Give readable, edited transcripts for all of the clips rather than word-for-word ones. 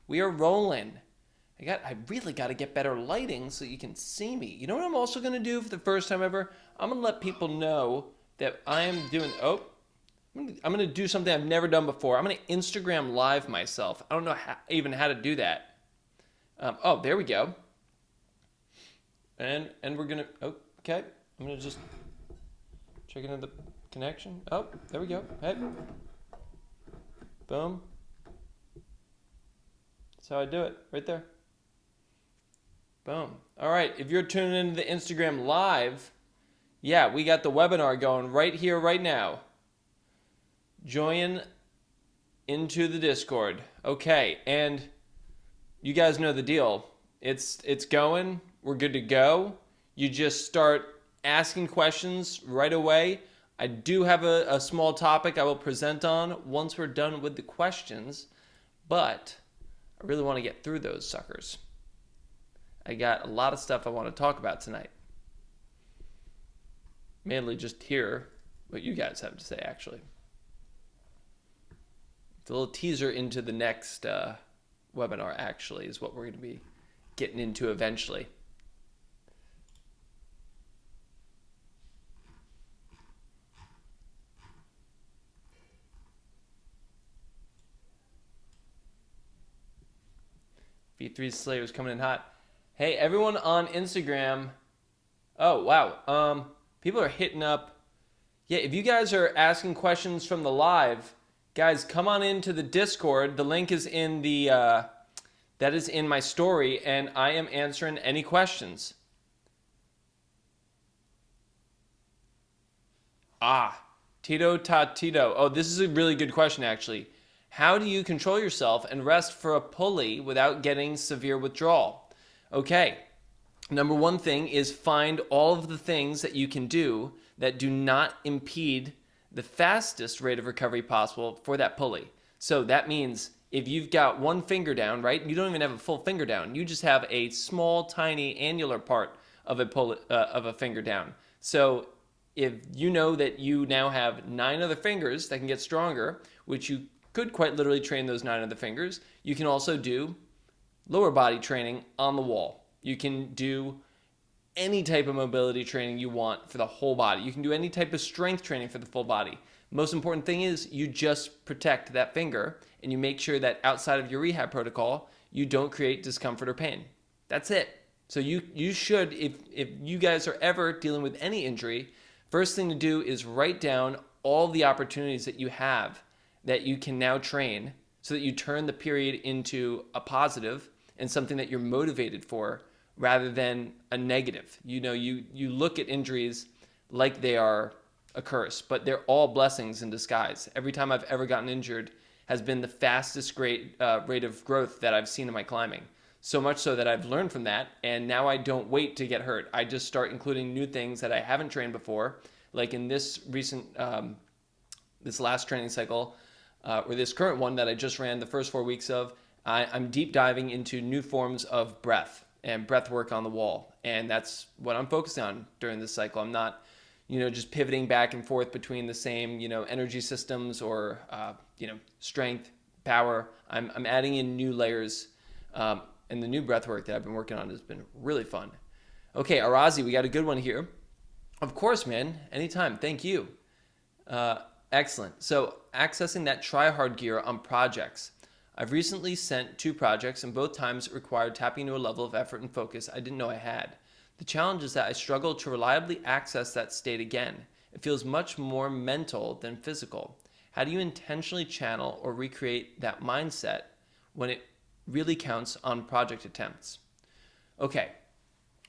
We are rolling. I really got to get better lighting so you can see me. You know what I'm also going to do for the first time ever? I'm going to let people know that I am doing, I'm going to do something I've never done before. I'm going to Instagram live myself. I don't know even how to do that. There we go. And we're going to, okay. I'm going to just check into the connection. Oh, there we go. Hey. Boom. That's how I do it, right there. Boom. All right, if you're tuning into the Instagram live, yeah, we got the webinar going right here, right now. Join into the Discord. Okay, and you guys know the deal. It's going. We're good to go. You just start asking questions right away. I do have a small topic I will present on once we're done with the questions, but I really want to get through those suckers. I got a lot of stuff I want to talk about tonight. Mainly just hear what you guys have to say, actually. It's a little teaser into the next webinar, actually, is what we're going to be getting into eventually. V3 Slayer's coming in hot. Hey, everyone on Instagram. Oh, wow. People are hitting up. Yeah, if you guys are asking questions from the live, guys, come on into the Discord. The link is in the, that is in my story, and I am answering any questions. Tito Tatito. Oh, this is a really good question, actually. How do you control yourself and rest for a pulley without getting severe withdrawal? Okay, number one thing is find all of the things that you can do that do not impede the fastest rate of recovery possible for that pulley. So that means if you've got one finger down, right, you don't even have a full finger down. You just have a small, tiny annular part of a finger down. So if you know that you now have 9 other fingers that can get stronger, which you could quite literally train those 9 other fingers, you can also do lower body training on the wall. You can do any type of mobility training you want for the whole body. You can do any type of strength training for the full body. Most important thing is you just protect that finger and you make sure that outside of your rehab protocol, you don't create discomfort or pain. That's it. So you should, if you guys are ever dealing with any injury, first thing to do is write down all the opportunities that you have that you can now train so that you turn the period into a positive and something that you're motivated for rather than a negative. You know, you look at injuries like they are a curse, but they're all blessings in disguise. Every time I've ever gotten injured has been the fastest rate of growth that I've seen in my climbing. So much so that I've learned from that, and now I don't wait to get hurt. I just start including new things that I haven't trained before, like in this recent, this last training cycle, or this current one that I just ran the first 4 weeks of. I'm deep diving into new forms of breath and breath work on the wall, and that's what I'm focusing on during this cycle. I'm not, just pivoting back and forth between the same, energy systems or, strength, power. I'm adding in new layers. And the new breath work that I've been working on has been really fun. Okay, Arazi, we got a good one here. Of course, man. Anytime. Thank you. Excellent. So accessing that try-hard gear on projects. I've recently sent 2 projects, and both times it required tapping into a level of effort and focus I didn't know I had. The challenge is that I struggle to reliably access that state again. It feels much more mental than physical. How do you intentionally channel or recreate that mindset when it really counts on project attempts? Okay,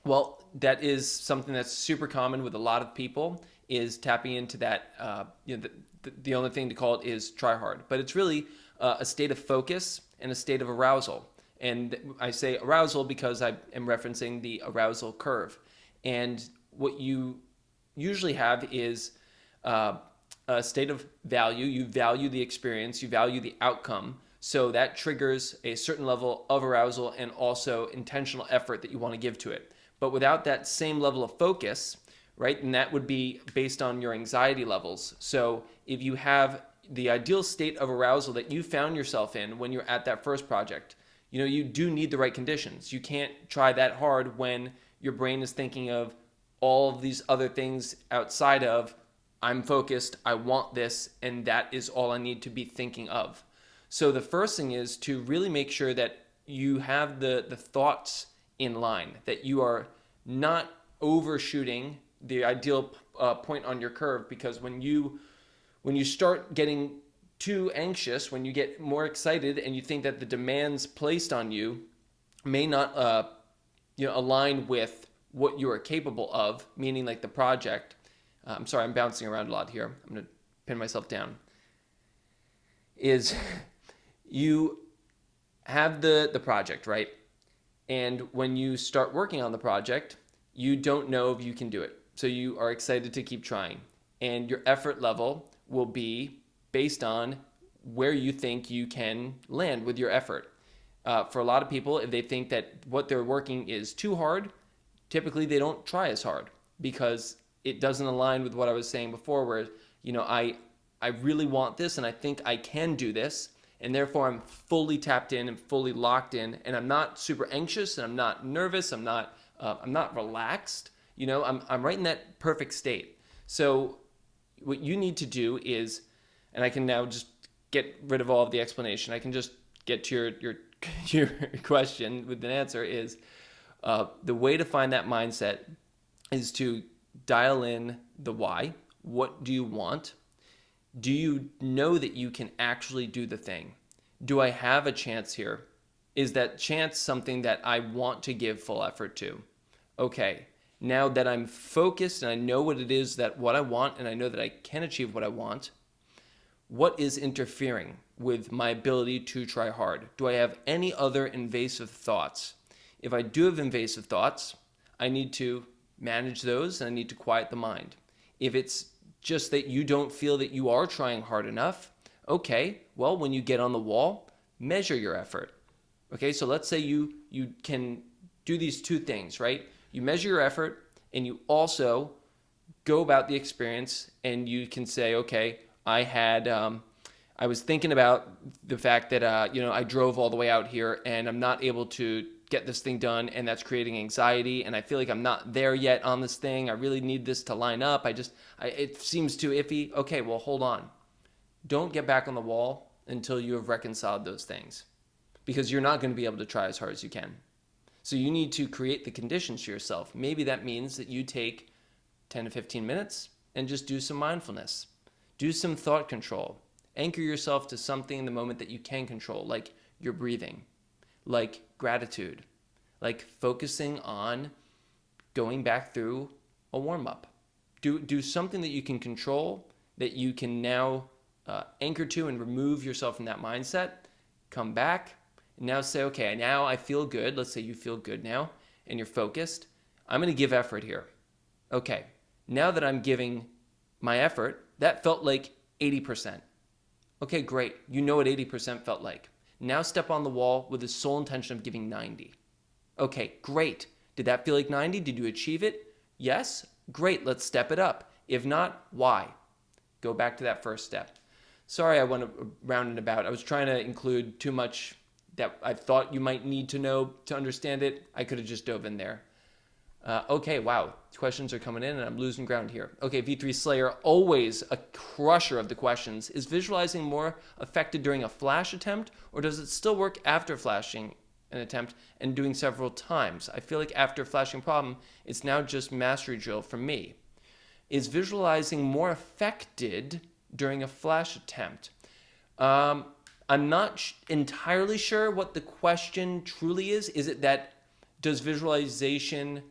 well, that is something that's super common with a lot of people, is tapping into that, the only thing to call it is try hard, but it's really a state of focus and a state of arousal. And I say arousal because I am referencing the arousal curve. And what you usually have is a state of value. You value the experience, you value the outcome. So that triggers a certain level of arousal and also intentional effort that you want to give to it. But without that same level of focus, right, and that would be based on your anxiety levels. So if you have the ideal state of arousal that you found yourself in when you're at that first project, You do need the right conditions. You can't try that hard when your brain is thinking of all of these other things outside of, I'm focused, I want this, and that is all I need to be thinking of. So the first thing is to really make sure that you have the thoughts in line, that you are not overshooting the ideal point on your curve, because when you start getting too anxious, when you get more excited and you think that the demands placed on you may not align with what you are capable of, meaning like the project. I'm sorry, I'm bouncing around a lot here. I'm going to pin myself down. Is you have the project, right? And when you start working on the project, you don't know if you can do it. So you are excited to keep trying. And your effort level will be based on where you think you can land with your effort. For a lot of people, if they think that what they're working is too hard, typically they don't try as hard because it doesn't align with what I was saying before, where, I really want this and I think I can do this, and therefore I'm fully tapped in and fully locked in, and I'm not super anxious and I'm not nervous, I'm not relaxed, I'm right in that perfect state. So what you need to do is, and I can now just get rid of all of the explanation, I can just get to your question with an answer, is the way to find that mindset is to dial in the why. What do you want? Do you know that you can actually do the thing? Do I have a chance here? Is that chance something that I want to give full effort to? Okay, now that I'm focused and I know what it is what I want, and I know that I can achieve what I want, what is interfering with my ability to try hard? Do I have any other invasive thoughts? If I do have invasive thoughts, I need to manage those and I need to quiet the mind. If it's just that you don't feel that you are trying hard enough, okay, well, when you get on the wall, measure your effort. Okay, so let's say you can do these two things, right? You measure your effort and you also go about the experience, and you can say, okay, I was thinking about the fact that, I drove all the way out here and I'm not able to get this thing done, and that's creating anxiety, and I feel like I'm not there yet on this thing. I really need this to line up. It seems too iffy. Okay, well, hold on. Don't get back on the wall until you have reconciled those things, because you're not going to be able to try as hard as you can. So you need to create the conditions for yourself. Maybe that means that you take 10 to 15 minutes and just do some mindfulness. Do some thought control. Anchor yourself to something in the moment that you can control, like your breathing, like gratitude, like focusing on going back through a warm-up. Do something that you can control, that you can now anchor to and remove yourself from that mindset. Come back and now say, okay, now I feel good. Let's say you feel good now and you're focused. I'm going to give effort here. Okay, now that I'm giving my effort, that felt like 80%. Okay, great. You know what 80% felt like. Now step on the wall with the sole intention of giving 90. Okay, great. Did that feel like 90? Did you achieve it? Yes? Great, let's step it up. If not, why? Go back to that first step. Sorry I went round and about. I was trying to include too much that I thought you might need to know to understand it. I could have just dove in there. Okay, wow. Questions are coming in and I'm losing ground here. Okay, V3 Slayer, always a crusher of the questions. Is visualizing more effective during a flash attempt, or does it still work after flashing an attempt and doing several times? I feel like after flashing problem, it's now just mastery drill for me. Is visualizing more affected during a flash attempt? I'm not entirely sure what the question truly is. Is it that does visualization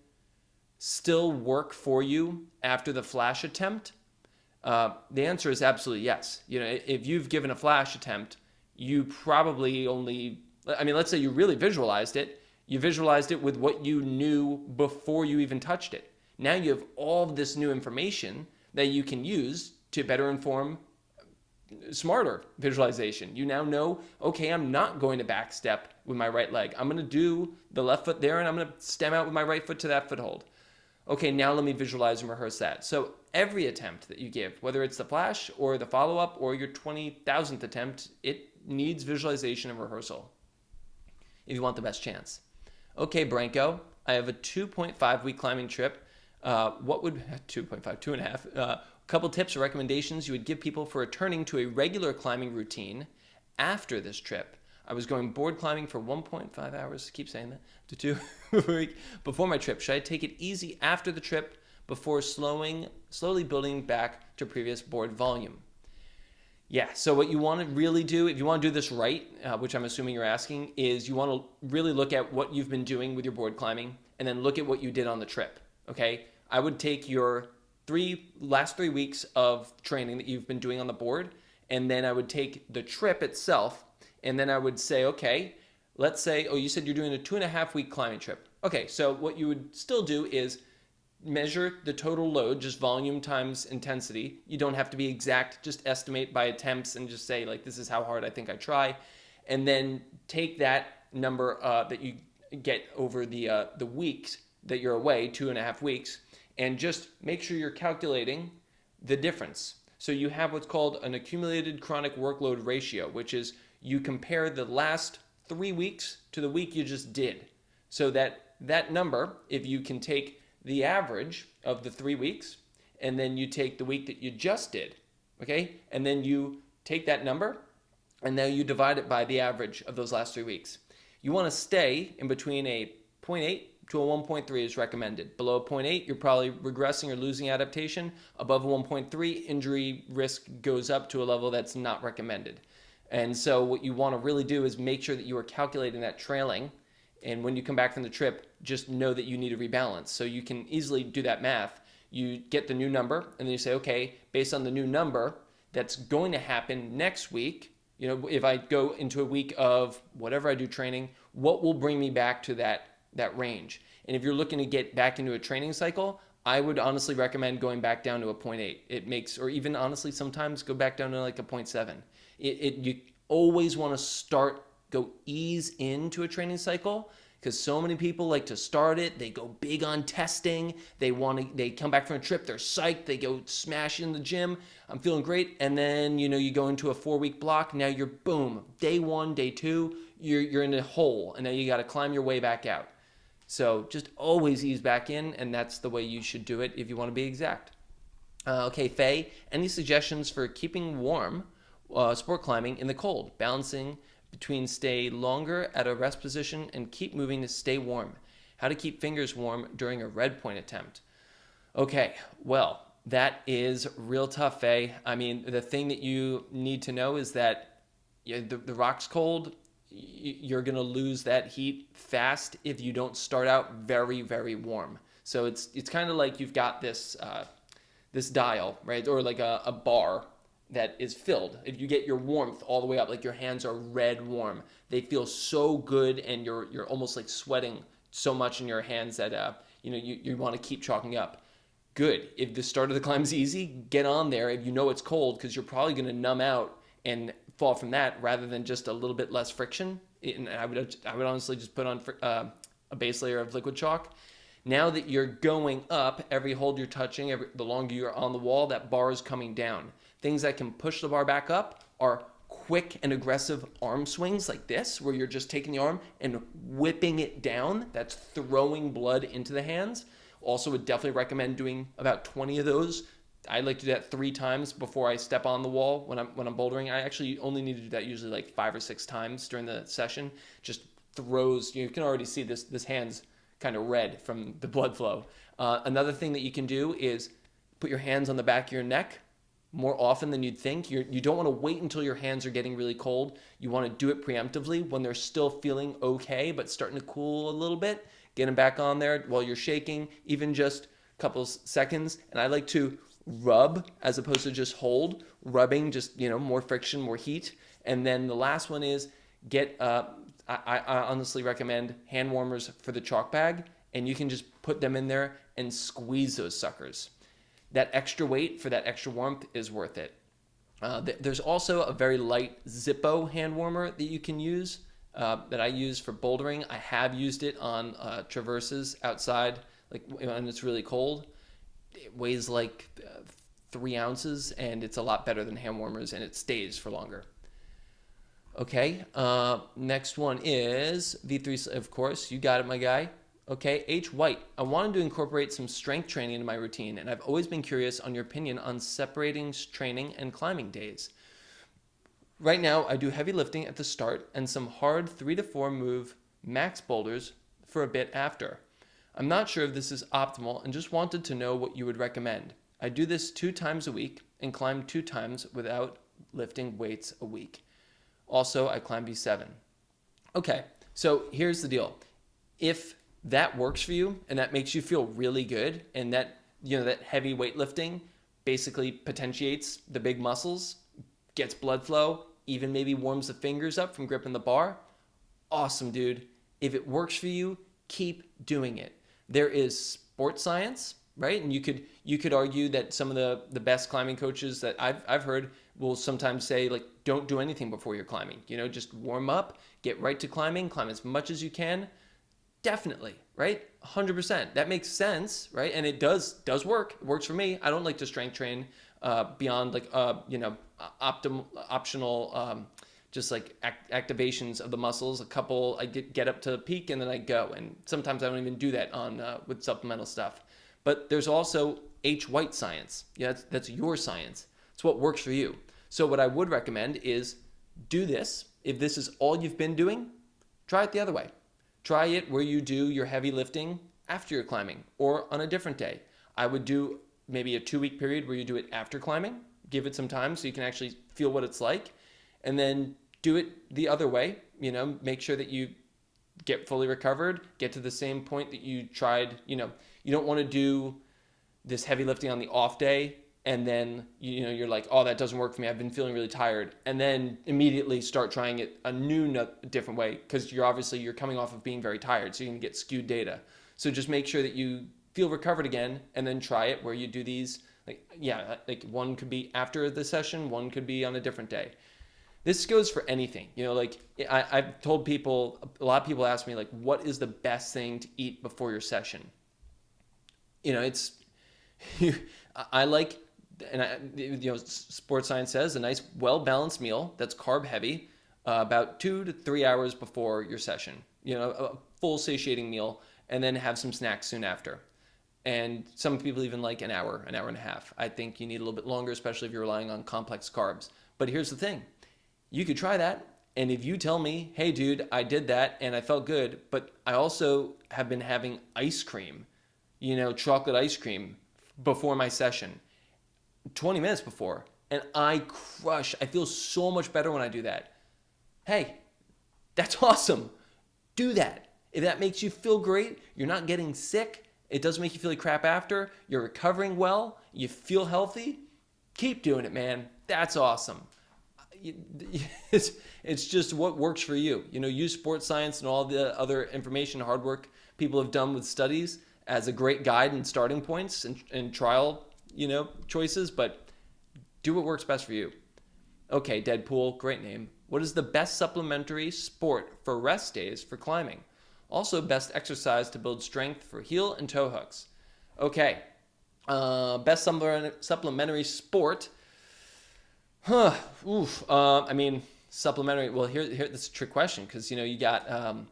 still work for you after the flash attempt? The answer is absolutely yes. If you've given a flash attempt, you probably let's say you really visualized it. You visualized it with what you knew before you even touched it. Now you have all of this new information that you can use to better inform smarter visualization. You now know, okay, I'm not going to back step with my right leg. I'm going to do the left foot there, and I'm going to stem out with my right foot to that foothold. Okay, now let me visualize and rehearse that. So every attempt that you give, whether it's the flash or the follow-up or your 20,000th attempt, it needs visualization and rehearsal. if you want the best chance. Okay, Branko, I have a 2.5 week climbing trip. What would 2.5, 2.5? A couple tips or recommendations you would give people for returning to a regular climbing routine after this trip. I was going board climbing for 1.5 hours, keep saying that, to 2 a week before my trip. Should I take it easy after the trip before slowly building back to previous board volume? Yeah, so what you want to really do, if you want to do this right, which I'm assuming you're asking, is you want to really look at what you've been doing with your board climbing and then look at what you did on the trip, okay? I would take your last 3 weeks of training that you've been doing on the board, and then I would take the trip itself, and then I would say, okay, let's say, oh, you said you're doing a 2.5 week climbing trip. Okay, so what you would still do is measure the total load, just volume times intensity. You don't have to be exact, just estimate by attempts and just say, like, this is how hard I think I try. And then take that number that you get over the weeks that you're away, 2.5 weeks, and just make sure you're calculating the difference. So you have what's called an accumulated chronic workload ratio, which is you compare the last 3 weeks to the week you just did. So that number, if you can take the average of the 3 weeks, and then you take the week that you just did, okay? And then you take that number, and now you divide it by the average of those last 3 weeks. You want to stay in between a 0.8 to a 1.3 is recommended. Below a 0.8, you're probably regressing or losing adaptation. Above a 1.3, injury risk goes up to a level that's not recommended. And so what you want to really do is make sure that you are calculating that trailing. And when you come back from the trip, just know that you need to rebalance. So you can easily do that math. You get the new number, and then you say, okay, based on the new number that's going to happen next week, you know, if I go into a week of whatever I do training, what will bring me back to that range? And if you're looking to get back into a training cycle, I would honestly recommend going back down to a 0.8. It makes, or even honestly, sometimes go back down to like a 0.7. You always want to go ease into a training cycle, because so many people like to start it. They go big on testing. They come back from a trip. They're psyched. They go smash in the gym. I'm feeling great. And then, you go into a 4-week block. Now you're boom. Day 1, day 2, you're in a hole. And now you got to climb your way back out. So just always ease back in. And that's the way you should do it if you want to be exact. Okay, Faye, any suggestions for keeping warm sport climbing in the cold, balancing between stay longer at a rest position and keep moving to stay warm? How to keep fingers warm during a red point attempt? Okay, well, that is real tough, Faye. I mean, the thing that you need to know is that the rock's cold. You're going to lose that heat fast if you don't start out very, very warm. So it's kind of like you've got this dial, right? Or like a bar that is filled. If you get your warmth all the way up, like your hands are red warm, they feel so good, and you're almost like sweating so much in your hands that you want to keep chalking up. Good. If the start of the climb's easy, get on there if you know it's cold, because you're probably going to numb out and fall from that rather than just a little bit less friction. And I would honestly just put on a base layer of liquid chalk. Now that you're going up, every hold you're touching, the longer you're on the wall, that bar is coming down. Things that can push the bar back up are quick and aggressive arm swings like this, where you're just taking the arm and whipping it down. That's throwing blood into the hands. Also would definitely recommend doing about 20 of those. I like to do that 3 times before I step on the wall when I'm bouldering. I actually only need to do that usually like 5 or 6 times during the session. Just throws, you can already see this hand's kind of red from the blood flow. Another thing that you can do is put your hands on the back of your neck more often than you'd think. You don't want to wait until your hands are getting really cold. You want to do it preemptively when they're still feeling okay, but starting to cool a little bit. Get them back on there while you're shaking, even just a couple seconds. And I like to rub as opposed to just hold. Rubbing, just, more friction, more heat. And then the last one is I honestly recommend hand warmers for the chalk bag, and you can just put them in there and squeeze those suckers. That extra weight for that extra warmth is worth it. There's also a very light Zippo hand warmer that you can use that I use for bouldering. I have used it on traverses outside, like when it's really cold. It weighs like 3 ounces, and it's a lot better than hand warmers, and it stays for longer. Okay, next one is V3, of course. You got it, my guy. Okay, H. White. I wanted to incorporate some strength training into my routine, and I've always been curious on your opinion on separating training and climbing days. Right now, I do heavy lifting at the start and some hard 3 to 4 move max boulders for a bit after. I'm not sure if this is optimal and just wanted to know what you would recommend. I do this 2 times a week and climb 2 times without lifting weights a week. Also, I climb V7. Okay, so here's the deal. If that works for you and that makes you feel really good, and that, that heavy weightlifting basically potentiates the big muscles, gets blood flow, even maybe warms the fingers up from gripping the bar, awesome, dude. If it works for you, keep doing it. There is sports science, right? And you could argue that some of the best climbing coaches that I've heard will sometimes say, like, don't do anything before you're climbing. Just warm up, get right to climbing, climb as much as you can. Definitely, right? 100%. That makes sense, right? And it does work. It works for me. I don't like to strength train beyond like optional just like activations of the muscles. A couple, I get up to the peak and then I go. And sometimes I don't even do that on with supplemental stuff. But there's also H. White science. Yeah, that's your science. It's what works for you. So what I would recommend is do this. If this is all you've been doing, try it the other way. Try it where you do your heavy lifting after you're climbing or on a different day. I would do maybe a 2-week period where you do it after climbing. Give it some time so you can actually feel what it's like. And then do it the other way. Make sure that you get fully recovered, get to the same point that you tried. You don't want to do this heavy lifting on the off day and then you're like, oh, that doesn't work for me, I've been feeling really tired, and then immediately start trying it a different way, because you're coming off of being very tired, so you can get skewed data. So just make sure that you feel recovered again, and then try it where you do these, like one could be after the session, one could be on a different day. This goes for anything. I've told people, a lot of people ask me, like, what is the best thing to eat before your session? I like, and sports science says a nice, well-balanced meal that's carb heavy, about 2 to 3 hours before your session. A full satiating meal, and then have some snacks soon after. And some people even like an hour and a half. I think you need a little bit longer, especially if you're relying on complex carbs. But here's the thing. You could try that. And if you tell me, hey, dude, I did that and I felt good, but I also have been having ice cream, chocolate ice cream before my session, 20 minutes before, and I feel so much better when I do that. Hey, that's awesome. Do that. If that makes you feel great, you're not getting sick, it doesn't make you feel like crap after, you're recovering well, you feel healthy, keep doing it, man. That's awesome. It's just what works for you. Use sports science and all the other information, hard work people have done with studies as a great guide and starting points and trial, choices, but do what works best for you. Okay, Deadpool, great name. What is the best supplementary sport for rest days for climbing? Also, best exercise to build strength for heel and toe hooks. Okay, best supplementary sport. Supplementary. Well, here, this is a trick question, because you got.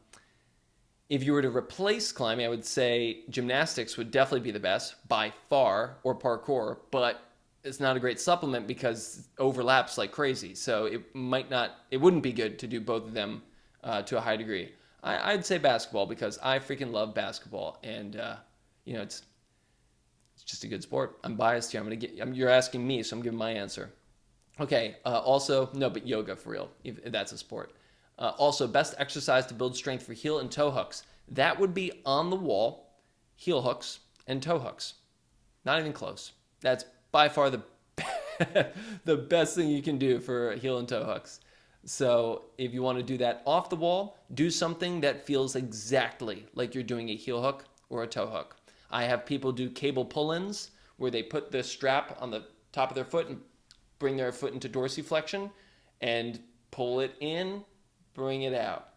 If you were to replace climbing, I would say gymnastics would definitely be the best by far, or parkour, but it's not a great supplement because it overlaps like crazy. So it wouldn't be good to do both of them to a high degree. I'd say basketball, because I freaking love basketball, and it's just a good sport. I'm biased here. You're asking me, so I'm giving my answer. Okay. Also, no, but yoga for real, if that's a sport. Also, best exercise to build strength for heel and toe hooks. That would be on the wall, heel hooks and toe hooks. Not even close. That's by far the the best thing you can do for heel and toe hooks. So if you want to do that off the wall, do something that feels exactly like you're doing a heel hook or a toe hook. I have people do cable pull-ins where they put the strap on the top of their foot and bring their foot into dorsiflexion and pull it in, bring it out,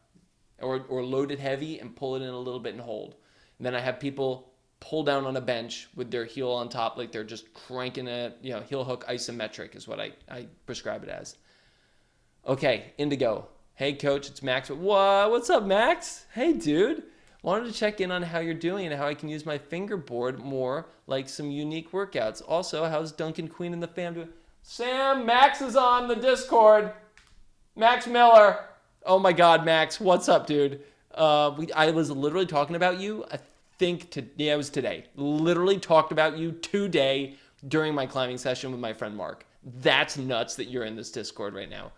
or load it heavy and pull it in a little bit and hold. And then I have people pull down on a bench with their heel on top, like they're just cranking a heel hook isometric is what I prescribe it as. Okay, indigo. Hey, coach, it's Max. What? What's up, Max? Hey, dude. Wanted to check in on how you're doing and how I can use my fingerboard more, like some unique workouts. Also, how's Duncan Queen and the fam doing? Sam, Max is on the Discord. Max Miller. Oh my God, Max. What's up, dude? I was literally talking about you. I think it was today. Literally talked about you today during my climbing session with my friend Mark. That's nuts that you're in this Discord right now.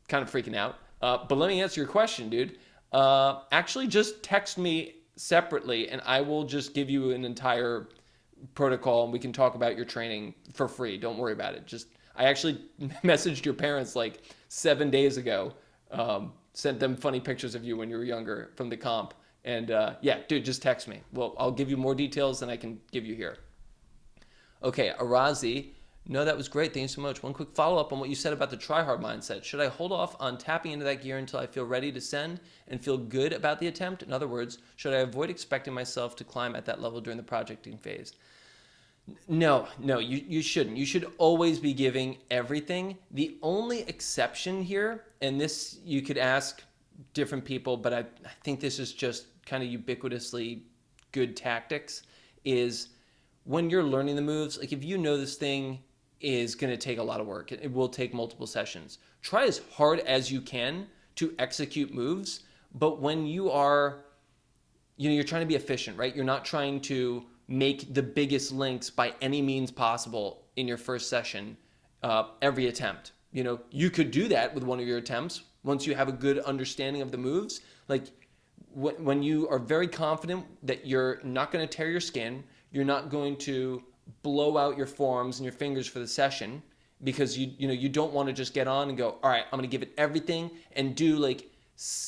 Kind of freaking out. But let me answer your question, dude. Actually, just text me separately, and I will just give you an entire protocol, and we can talk about your training for free. Don't worry about it. I actually messaged your parents like 7 days ago. Sent them funny pictures of you when you were younger from the comp. And yeah, dude, just text me. Well, I'll give you more details than I can give you here. Okay, Arazi. No, that was great. Thank you so much. One quick follow-up on what you said about the try-hard mindset. Should I hold off on tapping into that gear until I feel ready to send and feel good about the attempt? In other words, should I avoid expecting myself to climb at that level during the projecting phase? No, you shouldn't. You should always be giving everything. The only exception here, and this you could ask different people, but I think this is just kind of ubiquitously good tactics, is when you're learning the moves, like if you know this thing is going to take a lot of work, it will take multiple sessions. Try as hard as you can to execute moves, but when you are, you're trying to be efficient, right? You're not trying to make the biggest links by any means possible in your first session, every attempt. You could do that with one of your attempts once you have a good understanding of the moves. Like when you are very confident that you're not going to tear your skin, you're not going to blow out your forearms and your fingers for the session, because you don't want to just get on and go, all right, I'm going to give it everything and do, like,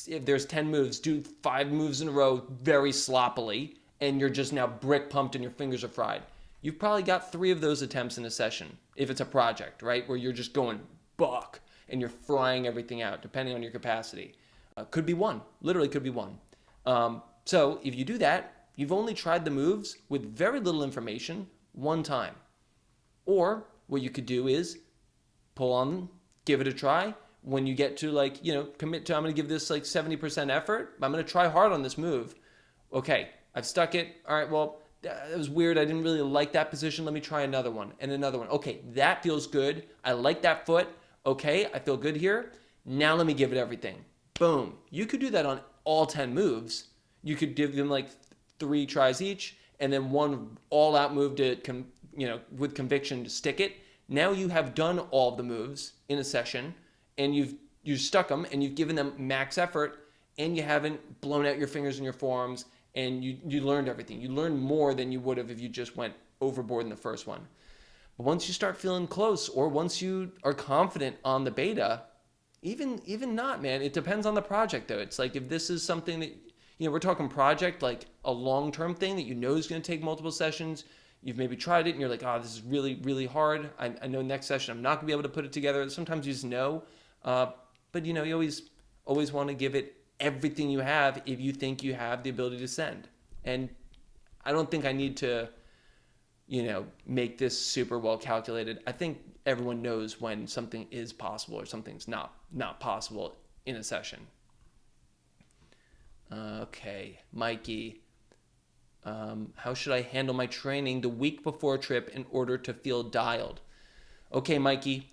if there's 10 moves, do 5 moves in a row very sloppily, and you're just now brick pumped and your fingers are fried. You've probably got 3 of those attempts in a session, if it's a project, right, where you're just going buck and you're frying everything out, depending on your capacity. Could be 1, literally could be 1. So if you do that, you've only tried the moves with very little information 1 time. Or what you could do is pull on, give it a try. When you get to, like, commit to, I'm going to give this like 70% effort. I'm going to try hard on this move. Okay, I've stuck it. All right, well, that was weird. I didn't really like that position. Let me try another one and another one. Okay, that feels good. I like that foot. Okay, I feel good here. Now let me give it everything. Boom. You could do that on all 10 moves. You could give them like 3 tries each, and then 1 all-out move to, with conviction to stick it. Now you have done all of the moves in a session, and you've stuck them, and you've given them max effort, and you haven't blown out your fingers and your forearms, and you learned everything. You learned more than you would have if you just went overboard in the first one. But once you start feeling close, or once you are confident on the beta, even not, man, it depends on the project, though. It's like if this is something that, we're talking project, like a long-term thing that is going to take multiple sessions. You've maybe tried it and you're like, oh, this is really, really hard. I know next session I'm not going to be able to put it together. Sometimes you just know. But, you always want to give it everything you have if you think you have the ability to send. And I don't think I need to, make this super well calculated. I think everyone knows when something is possible or something's not possible in a session. Okay, Mikey. How should I handle my training the week before a trip in order to feel dialed? Okay, Mikey,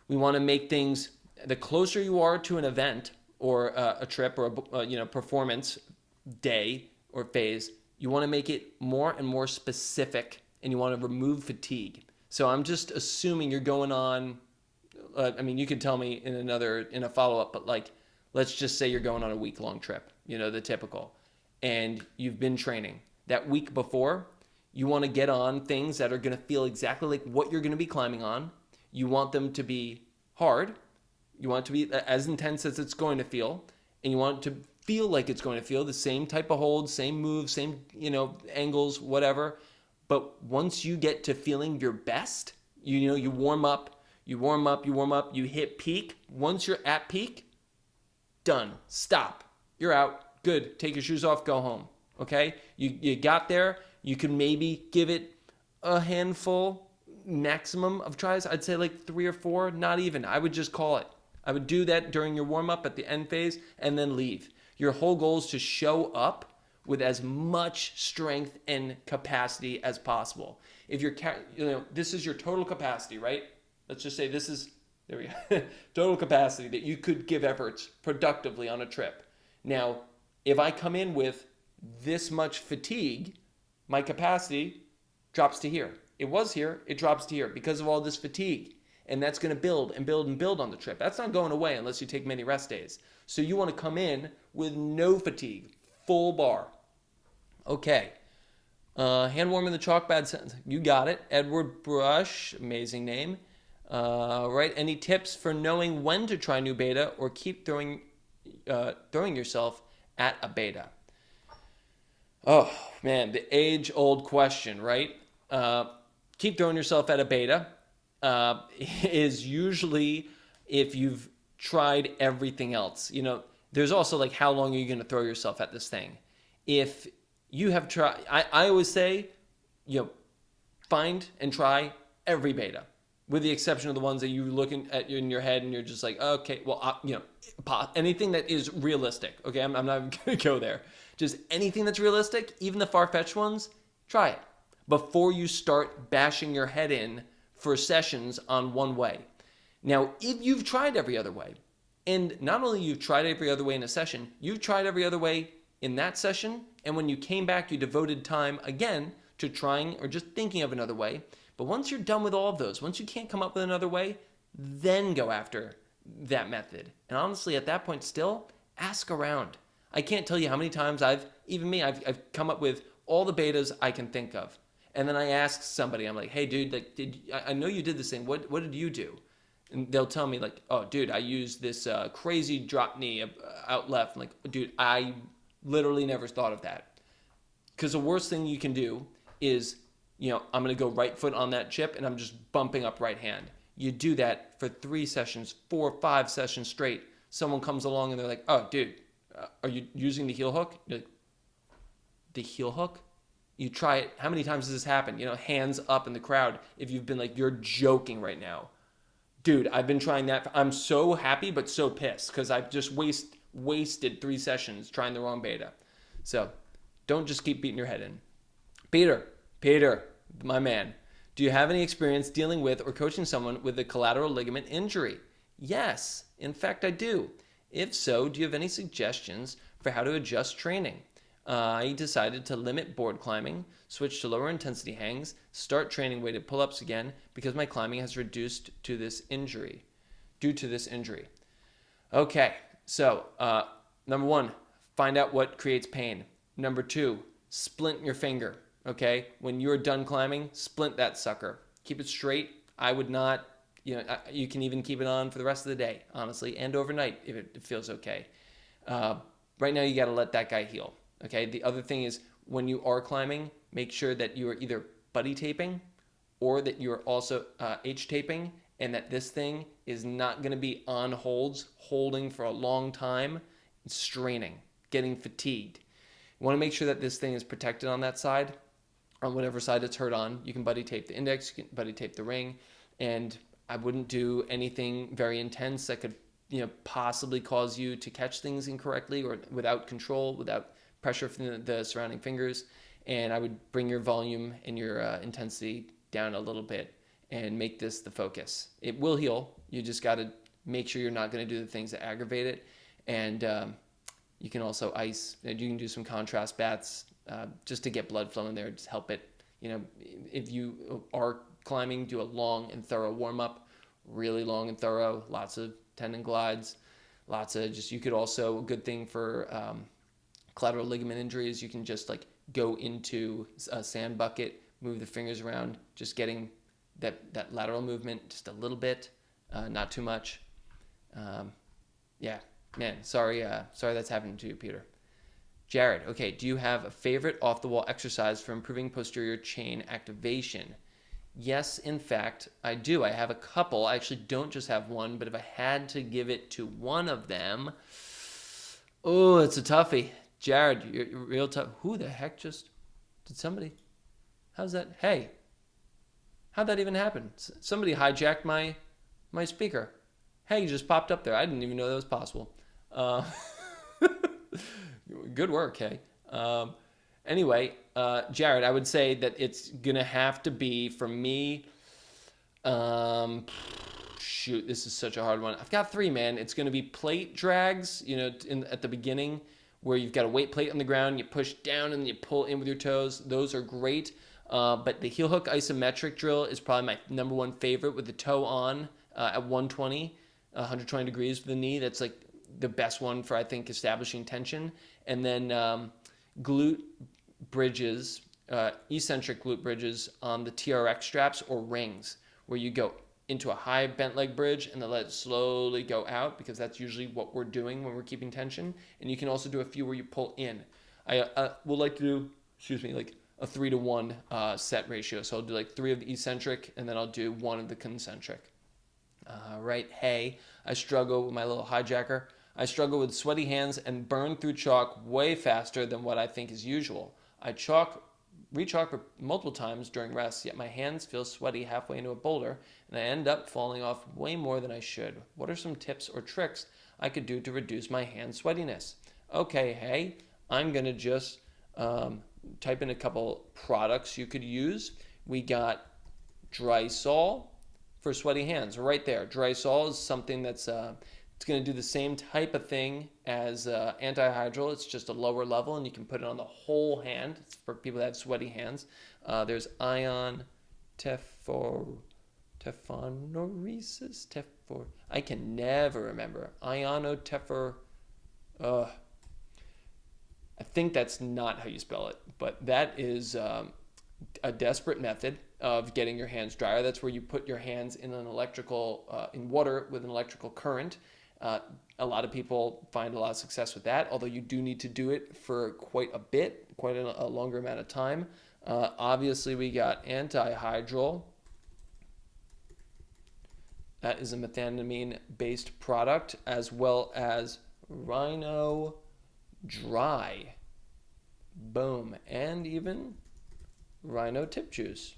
we want to make things, the closer you are to an event or a trip or a performance day or phase, you want to make it more and more specific, and you want to remove fatigue. So I'm just assuming you're going on, you could tell me in a follow-up, but like, let's just say you're going on a week-long trip, the typical, and you've been training. That week before, you want to get on things that are going to feel exactly like what you're going to be climbing on. You want them to be hard. You want it to be as intense as it's going to feel, and you want it to feel like it's going to feel the same type of hold, same moves, same, angles, whatever. But once you get to feeling your best, you warm up, you hit peak. Once you're at peak, done. Stop. You're out. Good. Take your shoes off, go home. Okay? You got there. You can maybe give it a handful maximum of tries. I'd say like 3 or 4, not even. I would just call it. I would do that during your warm-up at the end phase and then leave. Your whole goal is to show up with as much strength and capacity as possible. If you're, this is your total capacity, right? Let's just say this is, there we go, total capacity that you could give efforts productively on a trip. Now, if I come in with this much fatigue, my capacity drops to here. It was here, it drops to here because of all this fatigue. And that's going to build and build and build on the trip. That's not going away unless you take many rest days. So you want to come in with no fatigue, full bar. Okay. Hand warm in the chalk bag sentence. You got it. Edward Brush, amazing name. Right. Any tips for knowing when to try new beta or keep throwing yourself at a beta? Oh man, the age-old question, right? Keep throwing yourself at a beta is usually if you've tried everything else. There's also like how long are you going to throw yourself at this thing? If you have tried, I always say, find and try every beta, with the exception of the ones that you're looking at in your head and you're just like, okay, well, anything that is realistic. Okay, I'm not even going to go there. Just anything that's realistic, even the far-fetched ones, try it before you start bashing your head in for sessions on one way. Now, if you've tried every other way, and not only you've tried every other way in a session, you've tried every other way in that session, and when you came back, you devoted time again to trying or just thinking of another way. But once you're done with all of those, once you can't come up with another way, then go after that method. And honestly, at that point still, ask around. I can't tell you how many times I've come up with all the betas I can think of. And then I ask somebody, I'm like, hey dude, I know you did this thing. What did you do? And they'll tell me like, oh dude, I used this crazy drop knee out left. I'm like, dude, I literally never thought of that. Because the worst thing you can do is, I'm going to go right foot on that chip and I'm just bumping up right hand. You do that for 3 sessions, 4, 5 sessions straight. Someone comes along and they're like, oh dude, are you using the heel hook? You're like, the heel hook? You try it. How many times has this happened? Hands up in the crowd. If you've been like, you're joking right now. Dude, I've been trying that. I'm so happy, but so pissed because I've just wasted 3 sessions trying the wrong beta. So don't just keep beating your head in. Peter, my man, do you have any experience dealing with or coaching someone with a collateral ligament injury? Yes, in fact, I do. If so, do you have any suggestions for how to adjust training? I decided to limit board climbing, switch to lower intensity hangs, start training weighted pull-ups again because my climbing has reduced due to this injury. Okay, so number 1, find out what creates pain. Number 2, splint your finger. Okay, when you're done climbing, splint that sucker. Keep it straight. I would not, you can even keep it on for the rest of the day, honestly, and overnight if it feels okay. Right now, you got to let that guy heal. Okay, the other thing is when you are climbing, make sure that you are either buddy taping or that you're also H taping, and that this thing is not going to be on holds, holding for a long time, straining, getting fatigued. You want to make sure that this thing is protected on that side, on whatever side it's hurt on. You can buddy tape the index, you can buddy tape the ring, and I wouldn't do anything very intense that could, possibly cause you to catch things incorrectly or without control, without pressure from the surrounding fingers. And I would bring your volume and your intensity down a little bit and make this the focus. It will heal. You just got to make sure you're not going to do the things that aggravate it. And you can also ice. You can do some contrast baths just to get blood flow in there, just help it. If you are climbing, do a long and thorough warm-up, really long and thorough, lots of tendon glides, lots of just, you could also, a good thing for collateral ligament injuries, you can just like go into a sand bucket, move the fingers around, just getting that lateral movement just a little bit, not too much. Yeah, man, sorry that's happening to you, Peter. Jared, okay, do you have a favorite off-the-wall exercise for improving posterior chain activation? Yes, in fact, I do. I have a couple. I actually don't just have one, but if I had to give it to one of them, oh, it's a toughie. Jared, you're real tough. Who the heck did somebody, how's that? Hey, how'd that even happen? Somebody hijacked my speaker. Hey, you just popped up there. I didn't even know that was possible. Uh, good work, hey. Anyway, Jared, I would say that it's gonna have to be for me. Um, Shoot, this is such a hard one. I've got three, man. It's gonna be plate drags. At the beginning, where you've got a weight plate on the ground, you push down and you pull in with your toes. Those are great. But the heel hook isometric drill is probably my number one favorite with the toe on at 120, 120 degrees for the knee. That's like the best one for, I think, establishing tension. And then glute bridges, eccentric glute bridges on the TRX straps or rings, where you go into a high bent leg bridge and then let it slowly go out, because that's usually what we're doing when we're keeping tension. And you can also do a few where you pull in. I will like to do, like a 3-to-1 set ratio. So I'll do like 3 of the eccentric and then I'll do 1 of the concentric. Right, hey, I struggle with my little hijacker. I struggle with sweaty hands and burn through chalk way faster than what I think is usual. I re-chalk multiple times during rest, yet my hands feel sweaty halfway into a boulder, and I end up falling off way more than I should. What are some tips or tricks I could do to reduce my hand sweatiness? Okay, hey, I'm going to just type in a couple products you could use. We got Drysol for sweaty hands right there. Drysol is something that's it's going to do the same type of thing as antihydral. It's just a lower level, and you can put it on the whole hand. It's for people that have sweaty hands. There's ion tephorosis. I can never remember. Ionotephor. I think that's not how you spell it, but that is a desperate method of getting your hands drier. That's where you put your hands in in water with an electrical current. A lot of people find a lot of success with that, although you do need to do it for quite a longer amount of time. Obviously, we got antihydral. That is a methamphetamine-based product, as well as Rhino Dry. Boom. And even Rhino Tip Juice.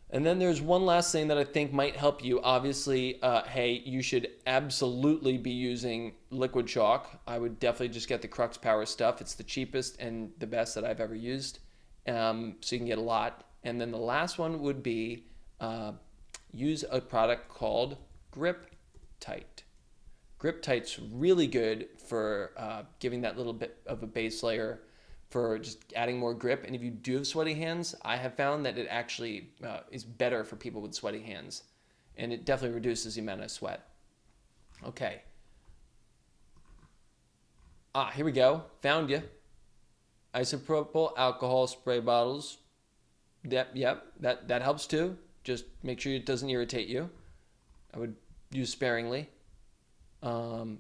And then there's one last thing that I think might help you. Obviously, hey, you should absolutely be using liquid chalk. I would definitely just get the Crux Power stuff. It's the cheapest and the best that I've ever used. So you can get a lot. And then the last one would be use a product called Grip Tight. Grip Tight's really good for giving that little bit of a base layer, for just adding more grip. And if you do have sweaty hands, I have found that it actually is better for people with sweaty hands. And it definitely reduces the amount of sweat. Okay. Here we go. Found you. Isopropyl alcohol spray bottles. Yep. That helps too. Just make sure it doesn't irritate you. I would use sparingly. Am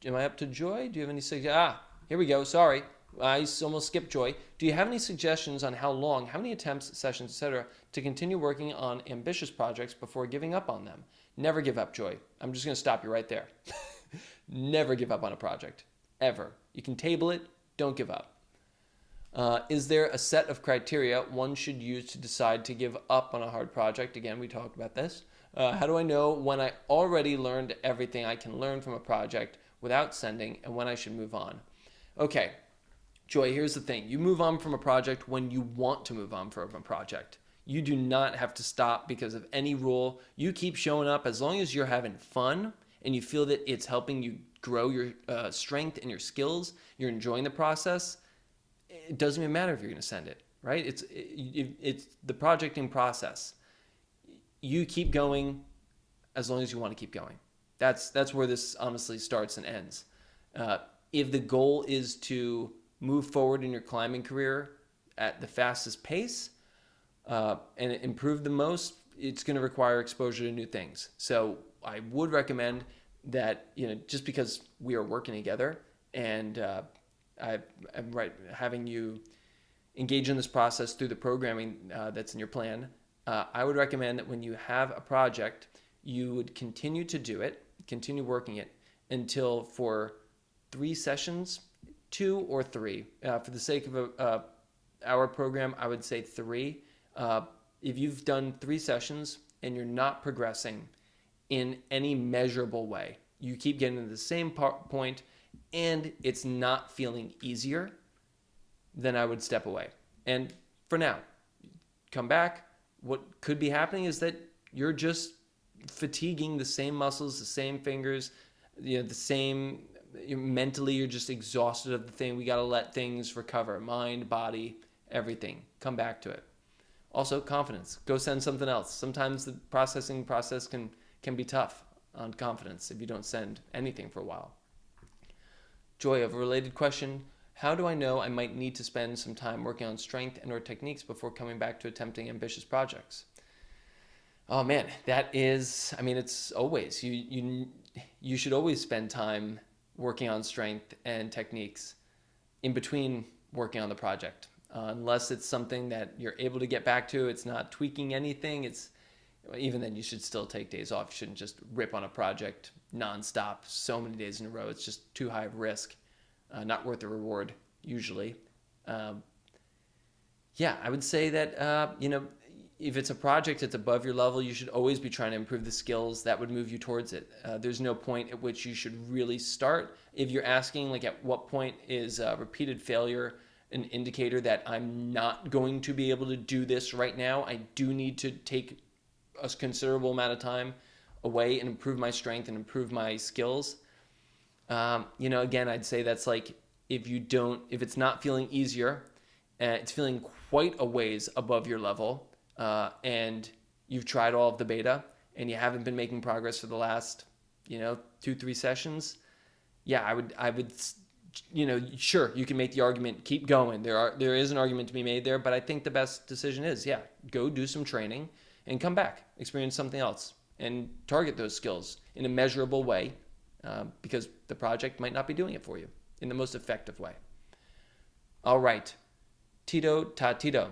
I up to Joy? Do you have any suggestions? Here we go. Sorry. I almost skipped Joy. Do you have any suggestions on how long, how many attempts, sessions, etc., to continue working on ambitious projects before giving up on them? Never give up, Joy. I'm just going to stop you right there. Never give up on a project. Ever. You can table it. Don't give up. Is there a set of criteria one should use to decide to give up on a hard project? Again, we talked about this. How do I know when I already learned everything I can learn from a project without sending, and when I should move on? Okay. Joy, here's the thing. You move on from a project when you want to move on from a project. You do not have to stop because of any rule. You keep showing up as long as you're having fun and you feel that it's helping you grow your strength and your skills. You're enjoying the process. It doesn't even matter if you're going to send it, right? It's the projecting process. You keep going as long as you want to keep going. That's where this honestly starts and ends. If the goal is to move forward in your climbing career at the fastest pace and improve the most, it's going to require exposure to new things. So I would recommend that, just because we are working together and I'm having you engage in this process through the programming that's in your plan, I would recommend that when you have a project, you would continue to do it, continue working it until for 3 sessions, 2 or 3. For the sake of our program, I would say 3. If you've done 3 sessions and you're not progressing in any measurable way, you keep getting to the same point and it's not feeling easier, then I would step away. And for now, come back. What could be happening is that you're just fatiguing the same muscles, the same fingers, the same, mentally you're just exhausted of the thing. We got to let things recover, mind, body, everything. Come back to it. Also, confidence. Go send something else. Sometimes the processing process can be tough on confidence if you don't send anything for a while. Joy, of a related question. How do I know I might need to spend some time working on strength and or techniques before coming back to attempting ambitious projects? Oh man, that is, it's always, you should always spend time working on strength and techniques in between working on the project. Unless it's something that you're able to get back to, it's not tweaking anything, even then you should still take days off. You shouldn't just rip on a project nonstop so many days in a row. It's just too high of risk, not worth the reward usually. I would say that, if it's a project that's above your level, you should always be trying to improve the skills that would move you towards it. There's no point at which you should really start. If you're asking, like, at what point is repeated failure an indicator that I'm not going to be able to do this right now, I do need to take a considerable amount of time away and improve my strength and improve my skills. Again, I'd say that's like, if it's not feeling easier, it's feeling quite a ways above your level, and you've tried all of the beta and you haven't been making progress for the last, 2-3 sessions. Yeah, I would, sure, you can make the argument, keep going. There is an argument to be made there, but I think the best decision is, go do some training and come back, experience something else, and target those skills in a measurable way, because the project might not be doing it for you in the most effective way. All right, Tito Tatito.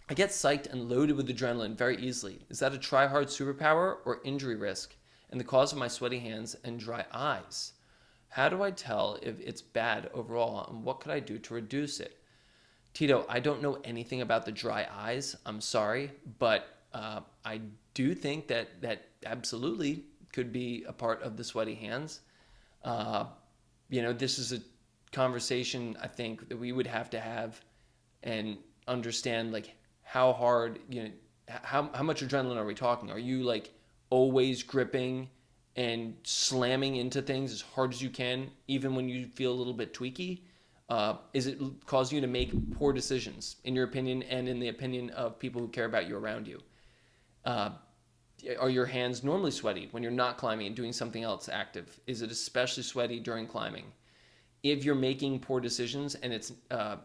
I get psyched and loaded with adrenaline very easily. Is that a try-hard superpower or injury risk? And the cause of my sweaty hands and dry eyes? How do I tell if it's bad overall, and what could I do to reduce it? Tito, I don't know anything about the dry eyes. I'm sorry, but I do think that absolutely could be a part of the sweaty hands. This is a conversation I think that we would have to have and understand, like, how hard, how much adrenaline are we talking? Are you like always gripping and slamming into things as hard as you can, even when you feel a little bit tweaky? Is it causing you to make poor decisions, in your opinion and in the opinion of people who care about you around you? Are your hands normally sweaty when you're not climbing and doing something else active? Is it especially sweaty during climbing? If you're making poor decisions and it's a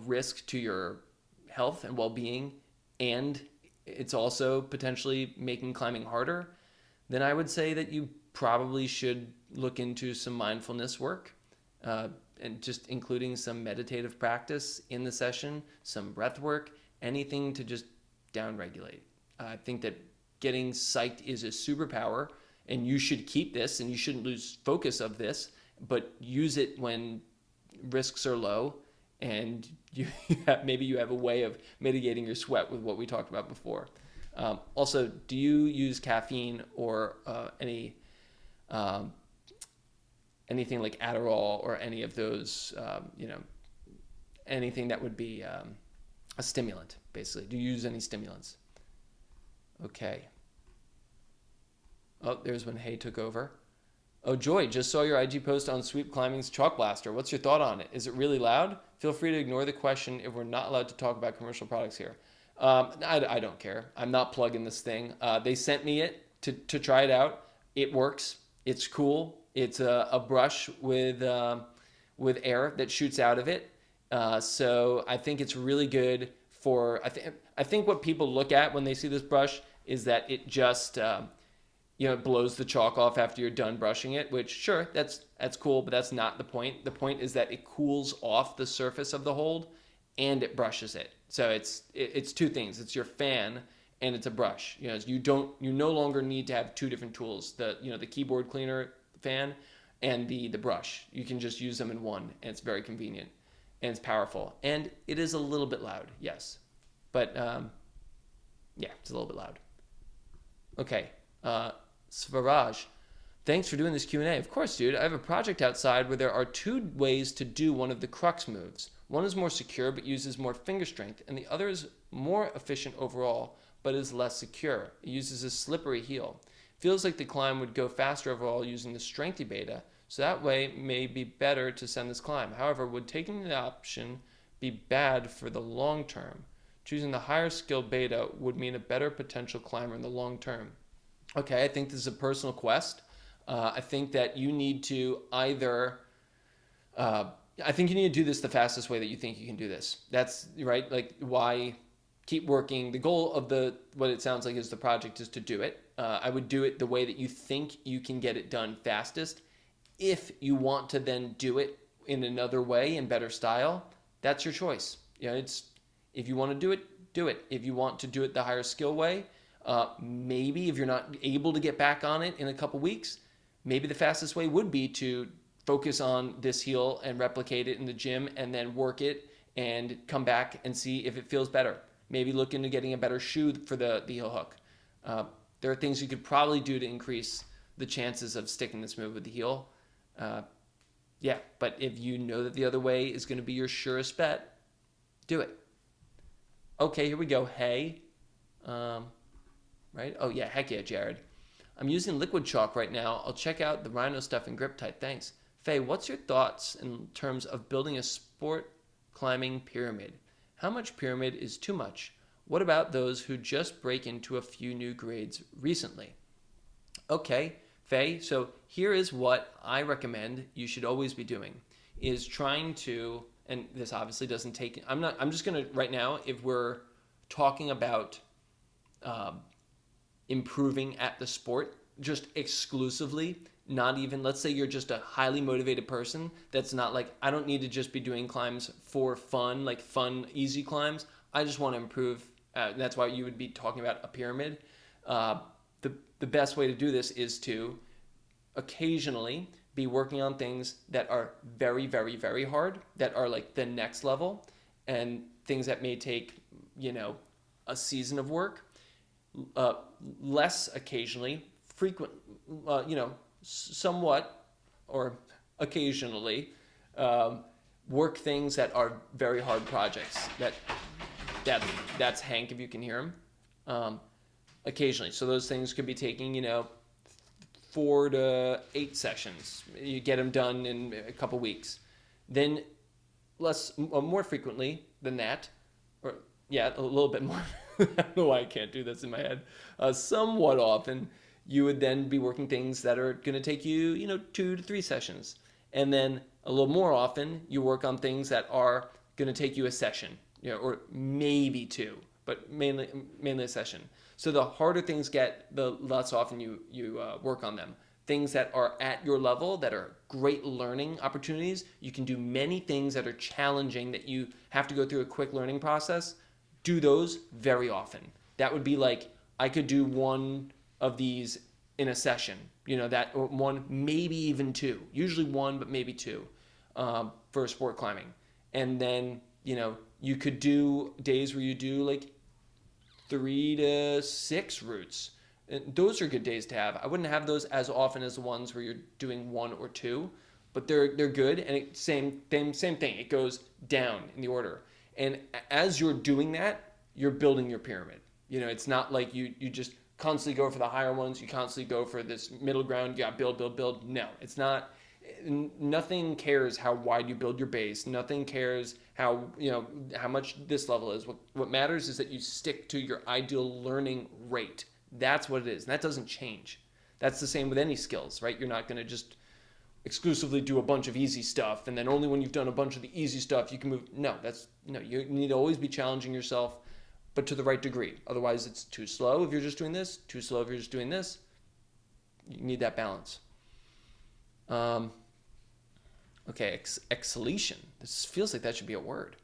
risk to your health and well-being, and it's also potentially making climbing harder, then I would say that you probably should look into some mindfulness work, and just including some meditative practice in the session, some breath work, anything to just downregulate. I think that getting psyched is a superpower, and you should keep this, and you shouldn't lose focus of this, but use it when risks are low, and maybe you have a way of mitigating your sweat with what we talked about before. Also, do you use caffeine or anything like Adderall or any of those, anything that would be a stimulant, basically? Do you use any stimulants? Okay. Oh, there's when Hay took over. Oh, Joy, just saw your IG post on Sweep Climbing's Chalk Blaster. What's your thought on it? Is it really loud? Feel free to ignore the question if we're not allowed to talk about commercial products here. I don't care. I'm not plugging this thing. They sent me it to try it out. It works. It's cool. It's a brush with air that shoots out of it. So I think it's really good for, I think what people look at when they see this brush is that it just, it blows the chalk off after you're done brushing it, which, sure, that's cool, but that's not the point. The point is that it cools off the surface of the hold and it brushes it. So it's two things. It's your fan and it's a brush. You no longer need to have two different tools. The keyboard cleaner fan and the brush. You can just use them in one, and it's very convenient and it's powerful. And it is a little bit loud, yes. But it's a little bit loud. Okay. Svaraj, thanks for doing this Q&A. Of course, dude. I have a project outside where there are 2 ways to do one of the crux moves. One is more secure but uses more finger strength, and the other is more efficient overall but is less secure. It uses a slippery heel. Feels like the climb would go faster overall using the strengthy beta, so that way it may be better to send this climb. However, would taking the option be bad for the long term? Choosing the higher skill beta would mean a better potential climber in the long term. Okay, I think this is a personal quest. I think that you need to either, I think you need to do this the fastest way that you think you can do this. That's right. Like, why keep working? The goal of what it sounds like is the project is to do it. I would do it the way that you think you can get it done fastest. If you want to then do it in another way in better style, that's your choice. If you want to do it, do it. If you want to do it the higher skill way, maybe if you're not able to get back on it in a couple weeks, maybe the fastest way would be to focus on this heel and replicate it in the gym and then work it and come back and see if it feels better. Maybe look into getting a better shoe for the heel hook. There are things you could probably do to increase the chances of sticking this move with the heel. But if you know that the other way is going to be your surest bet, do it. Okay, here we go. Hey. Right? Oh, yeah. Heck yeah, Jared. I'm using liquid chalk right now. I'll check out the Rhino stuff in grip tight. Thanks. Faye, what's your thoughts in terms of building a sport climbing pyramid? How much pyramid is too much? What about those who just break into a few new grades recently? Okay, Faye, so here is what I recommend you should always be doing, is trying to, and this obviously doesn't take, I'm just going to, right now, if we're talking about improving at the sport, just exclusively, not even, let's say you're just a highly motivated person that's not like, I don't need to just be doing climbs for fun, like fun, easy climbs. I just want to improve. That's why you would be talking about a pyramid. The best way to do this is to occasionally be working on things that are very, very, very hard, that are like the next level, and things that may take, a season of work. Less occasionally, frequent, somewhat or occasionally work things that are very hard projects. That's Hank, if you can hear him. Occasionally, so those things could be taking 4 to 8 sessions. You get them done in a couple weeks. Then more frequently than that, or a little bit more. I don't know why I can't do this in my head. Somewhat often, you would then be working things that are going to take you, 2 to 3 sessions. And then a little more often, you work on things that are going to take you a session, or maybe 2, but mainly a session. So the harder things get, the less often you work on them. Things that are at your level, that are great learning opportunities, you can do many things that are challenging, that you have to go through a quick learning process. Do those very often. That would be like, I could do 1 of these in a session, that one, maybe even 2, usually 1, but maybe 2 for sport climbing. And then, you could do days where you do like 3 to 6 routes. And those are good days to have. I wouldn't have those as often as the ones where you're doing 1 or 2, but they're good. And same thing. It goes down in the order. And as you're doing that, you're building your pyramid. It's not like you just constantly go for the higher ones. You constantly go for this middle ground. You got build. No, it's not. Nothing cares how wide you build your base. Nothing cares how much this level is. What matters is that you stick to your ideal learning rate. That's what it is. And that doesn't change. That's the same with any skills, right? You're not going to just exclusively do a bunch of easy stuff, and then only when you've done a bunch of the easy stuff you can move. No, you need to always be challenging yourself, but to the right degree. Otherwise, it's too slow if you're just doing this, too slow if you're just doing this. You need that balance. Okay, exhalation. This feels like that should be a word.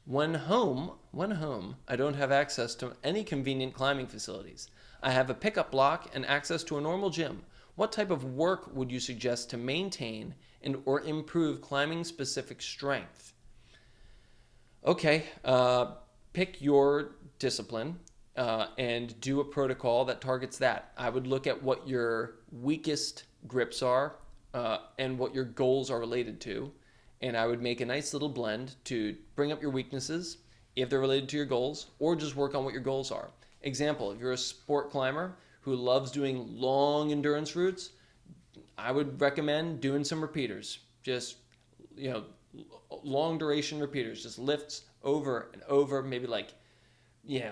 When home, I don't have access to any convenient climbing facilities. I have a pickup block and access to a normal gym. What type of work would you suggest to maintain or improve climbing specific strength? Okay, pick your discipline. and do a protocol that targets that. I would look at what your weakest grips are and what your goals are related to. And I would make a nice little blend to bring up your weaknesses if they're related to your goals, or just work on what your goals are. Example, if you're a sport climber who loves doing long endurance routes, I would recommend doing some repeaters. Just, long duration repeaters, just lifts over and over, maybe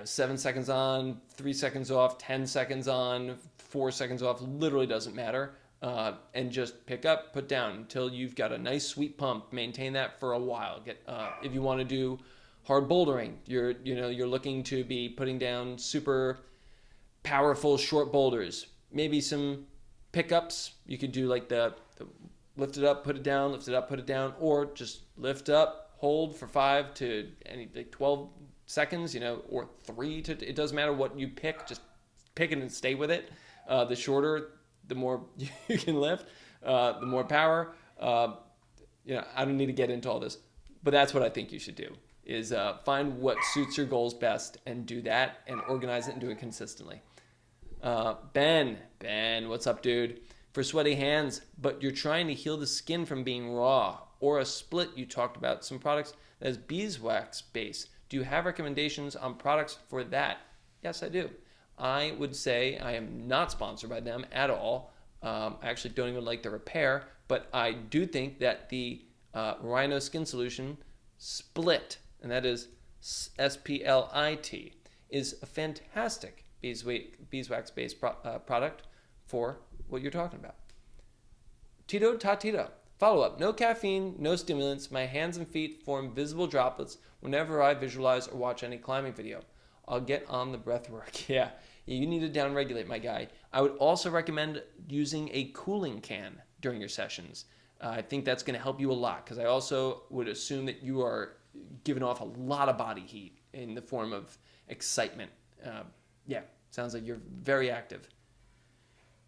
7 seconds on, 3 seconds off, 10 seconds on, 4 seconds off, literally doesn't matter. And just pick up, put down until you've got a nice sweet pump. Maintain that for a while. If you want to do hard bouldering, you're looking to be putting down super powerful short boulders. Maybe some pickups. You could do like the lift it up, put it down, lift it up, put it down, or just lift up, hold for 5 to 12 seconds, or 3 to, it doesn't matter what you pick, just pick it and stay with it. The shorter, the more you can lift, the more power. I don't need to get into all this, but that's what I think you should do, is find what suits your goals best and do that, and organize it and do it consistently. Ben, what's up, dude? For sweaty hands, but you're trying to heal the skin from being raw, or a split, you talked about some products that has beeswax base. Do you have recommendations on products for that? Yes, I do. I would say I am not sponsored by them at all. I actually don't even like the repair, but I do think that the Rhino Skin Solution Split, and that is SPLIT, is a fantastic beeswax-based product for what you're talking about. Tito Tatito. Follow-up. No caffeine, no stimulants. My hands and feet form visible droplets whenever I visualize or watch any climbing video. I'll get on the breath work. Yeah, you need to downregulate, my guy. I would also recommend using a cooling can during your sessions. I think that's going to help you a lot, because I also would assume that you are giving off a lot of body heat in the form of excitement. Sounds like you're very active.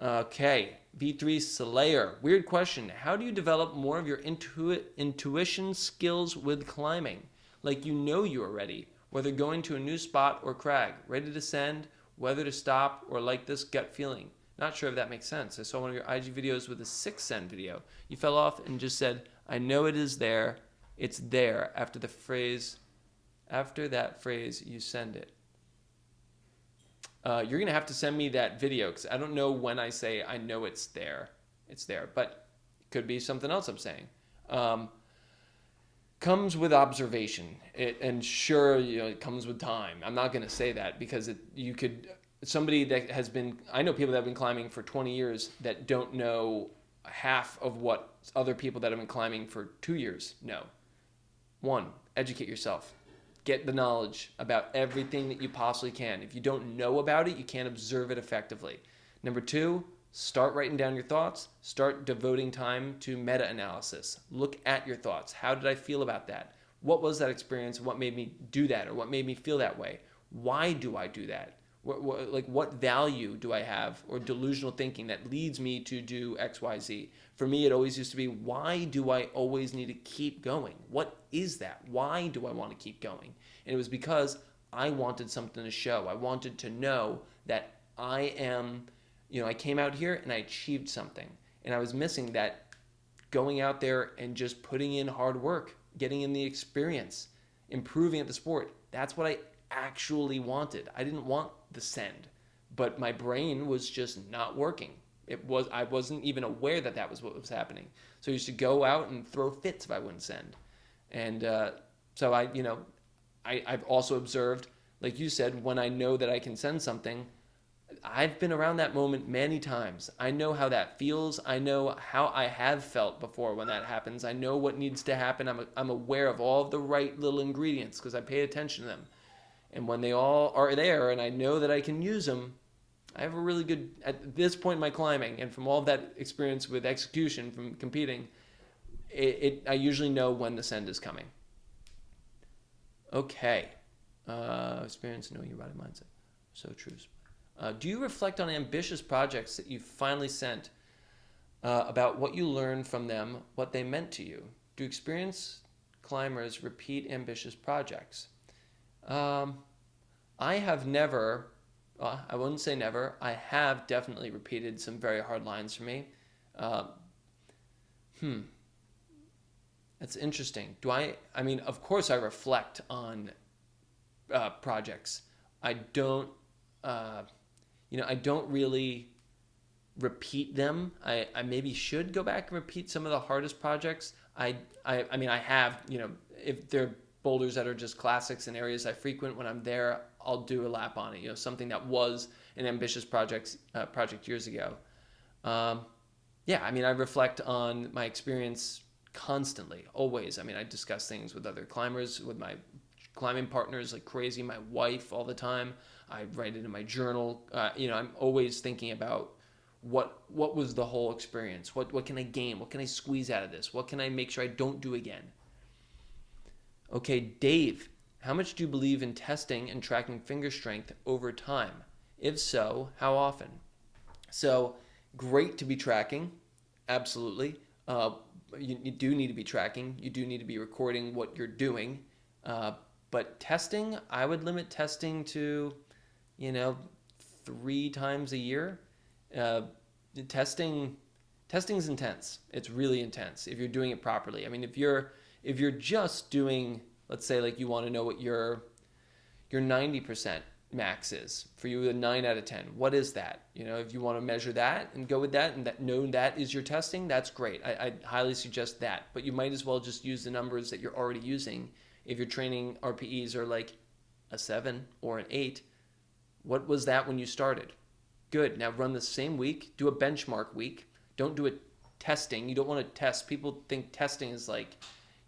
Okay, V3 Slayer. Weird question. How do you develop more of your intuition skills with climbing? Like you are ready, whether going to a new spot or crag, ready to descend, whether to stop, or like this gut feeling. Not sure if that makes sense. I saw one of your IG videos with a 6th send video. You fell off and just said, I know it is there. It's there after that phrase, you send it. You're going to have to send me that video, because I don't know when I say I know it's there. It's there, but it could be something else I'm saying. Comes with observation, and sure, it comes with time. I'm not going to say that, because somebody that has been, I know people that have been climbing for 20 years that don't know half of what other people that have been climbing for 2 years know. 1, educate yourself. Get the knowledge about everything that you possibly can. If you don't know about it, you can't observe it effectively. Number 2, start writing down your thoughts. Start devoting time to meta-analysis. Look at your thoughts. How did I feel about that? What was that experience? What made me do that, or what made me feel that way? Why do I do that? What value do I have, or delusional thinking that leads me to do X, Y, Z? For me, it always used to be, why do I always need to keep going? What is that? Why do I want to keep going? And it was because I wanted something to show. I wanted to know that I came out here and I achieved something. And I was missing that, going out there and just putting in hard work, getting in the experience, improving at the sport. That's what I actually wanted. I didn't want the send, but my brain was just not working. I wasn't even aware that was what was happening. So I used to go out and throw fits if I wouldn't send. And so I've also observed, like you said, when I know that I can send something, I've been around that moment many times. I know how that feels. I know how I have felt before when that happens. I know what needs to happen. I'm aware of all of the right little ingredients, because I pay attention to them. And when they all are there and I know that I can use them, I have a really good, at this point in my climbing, and from all of that experience with execution from competing, I usually know when the send is coming. Okay. Experience, knowing your body mindset. So true. Do you reflect on ambitious projects that you finally sent, about what you learned from them, what they meant to you? Do experienced climbers repeat ambitious projects? I have never, I wouldn't say never, I have definitely repeated some very hard lines for me. Uh, hmm, that's interesting. I mean, of course I reflect on projects. I don't, uh, I don't really repeat them. I maybe should go back and repeat some of the hardest projects. I mean, I have, if they're boulders that are just classics and areas I frequent when I'm there, I'll do a lap on it. Something that was an ambitious project years ago. Um, yeah, I mean, I reflect on my experience constantly, always. I mean, I discuss things with other climbers, with my climbing partners like crazy, my wife all the time. I write it in my journal. I'm always thinking about what was the whole experience. What can I gain? What can I squeeze out of this? What can I make sure I don't do again? Okay, Dave, how much do you believe in testing and tracking finger strength over time? If so, how often? So, great to be tracking. Absolutely. You do need to be tracking. You do need to be recording what you're doing. Uh, but testing, I would limit testing to, you know, 3 times a year. Uh, testing testing's intense. It's really intense if you're doing it properly. I mean, if you're just doing, let's say, like you want to know what your 90% max is for you, a 9 out of 10. What is that? If you want to measure that and go with that and know that is your testing, that's great. I highly suggest that. But you might as well just use the numbers that you're already using. If your training RPEs are like a 7 or an 8, what was that when you started? Good. Now run the same week. Do a benchmark week. Don't do it testing. You don't want to test. People think testing is like,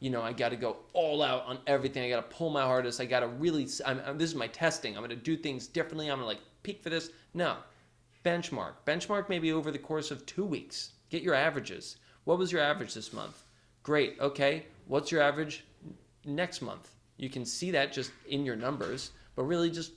I got to go all out on everything. I got to pull my hardest. I got to really, this is my testing. I'm going to do things differently. I'm going to peak for this. No. Benchmark. Benchmark maybe over the course of 2 weeks. Get your averages. What was your average this month? Great. Okay. What's your average next month? You can see that just in your numbers, but really just,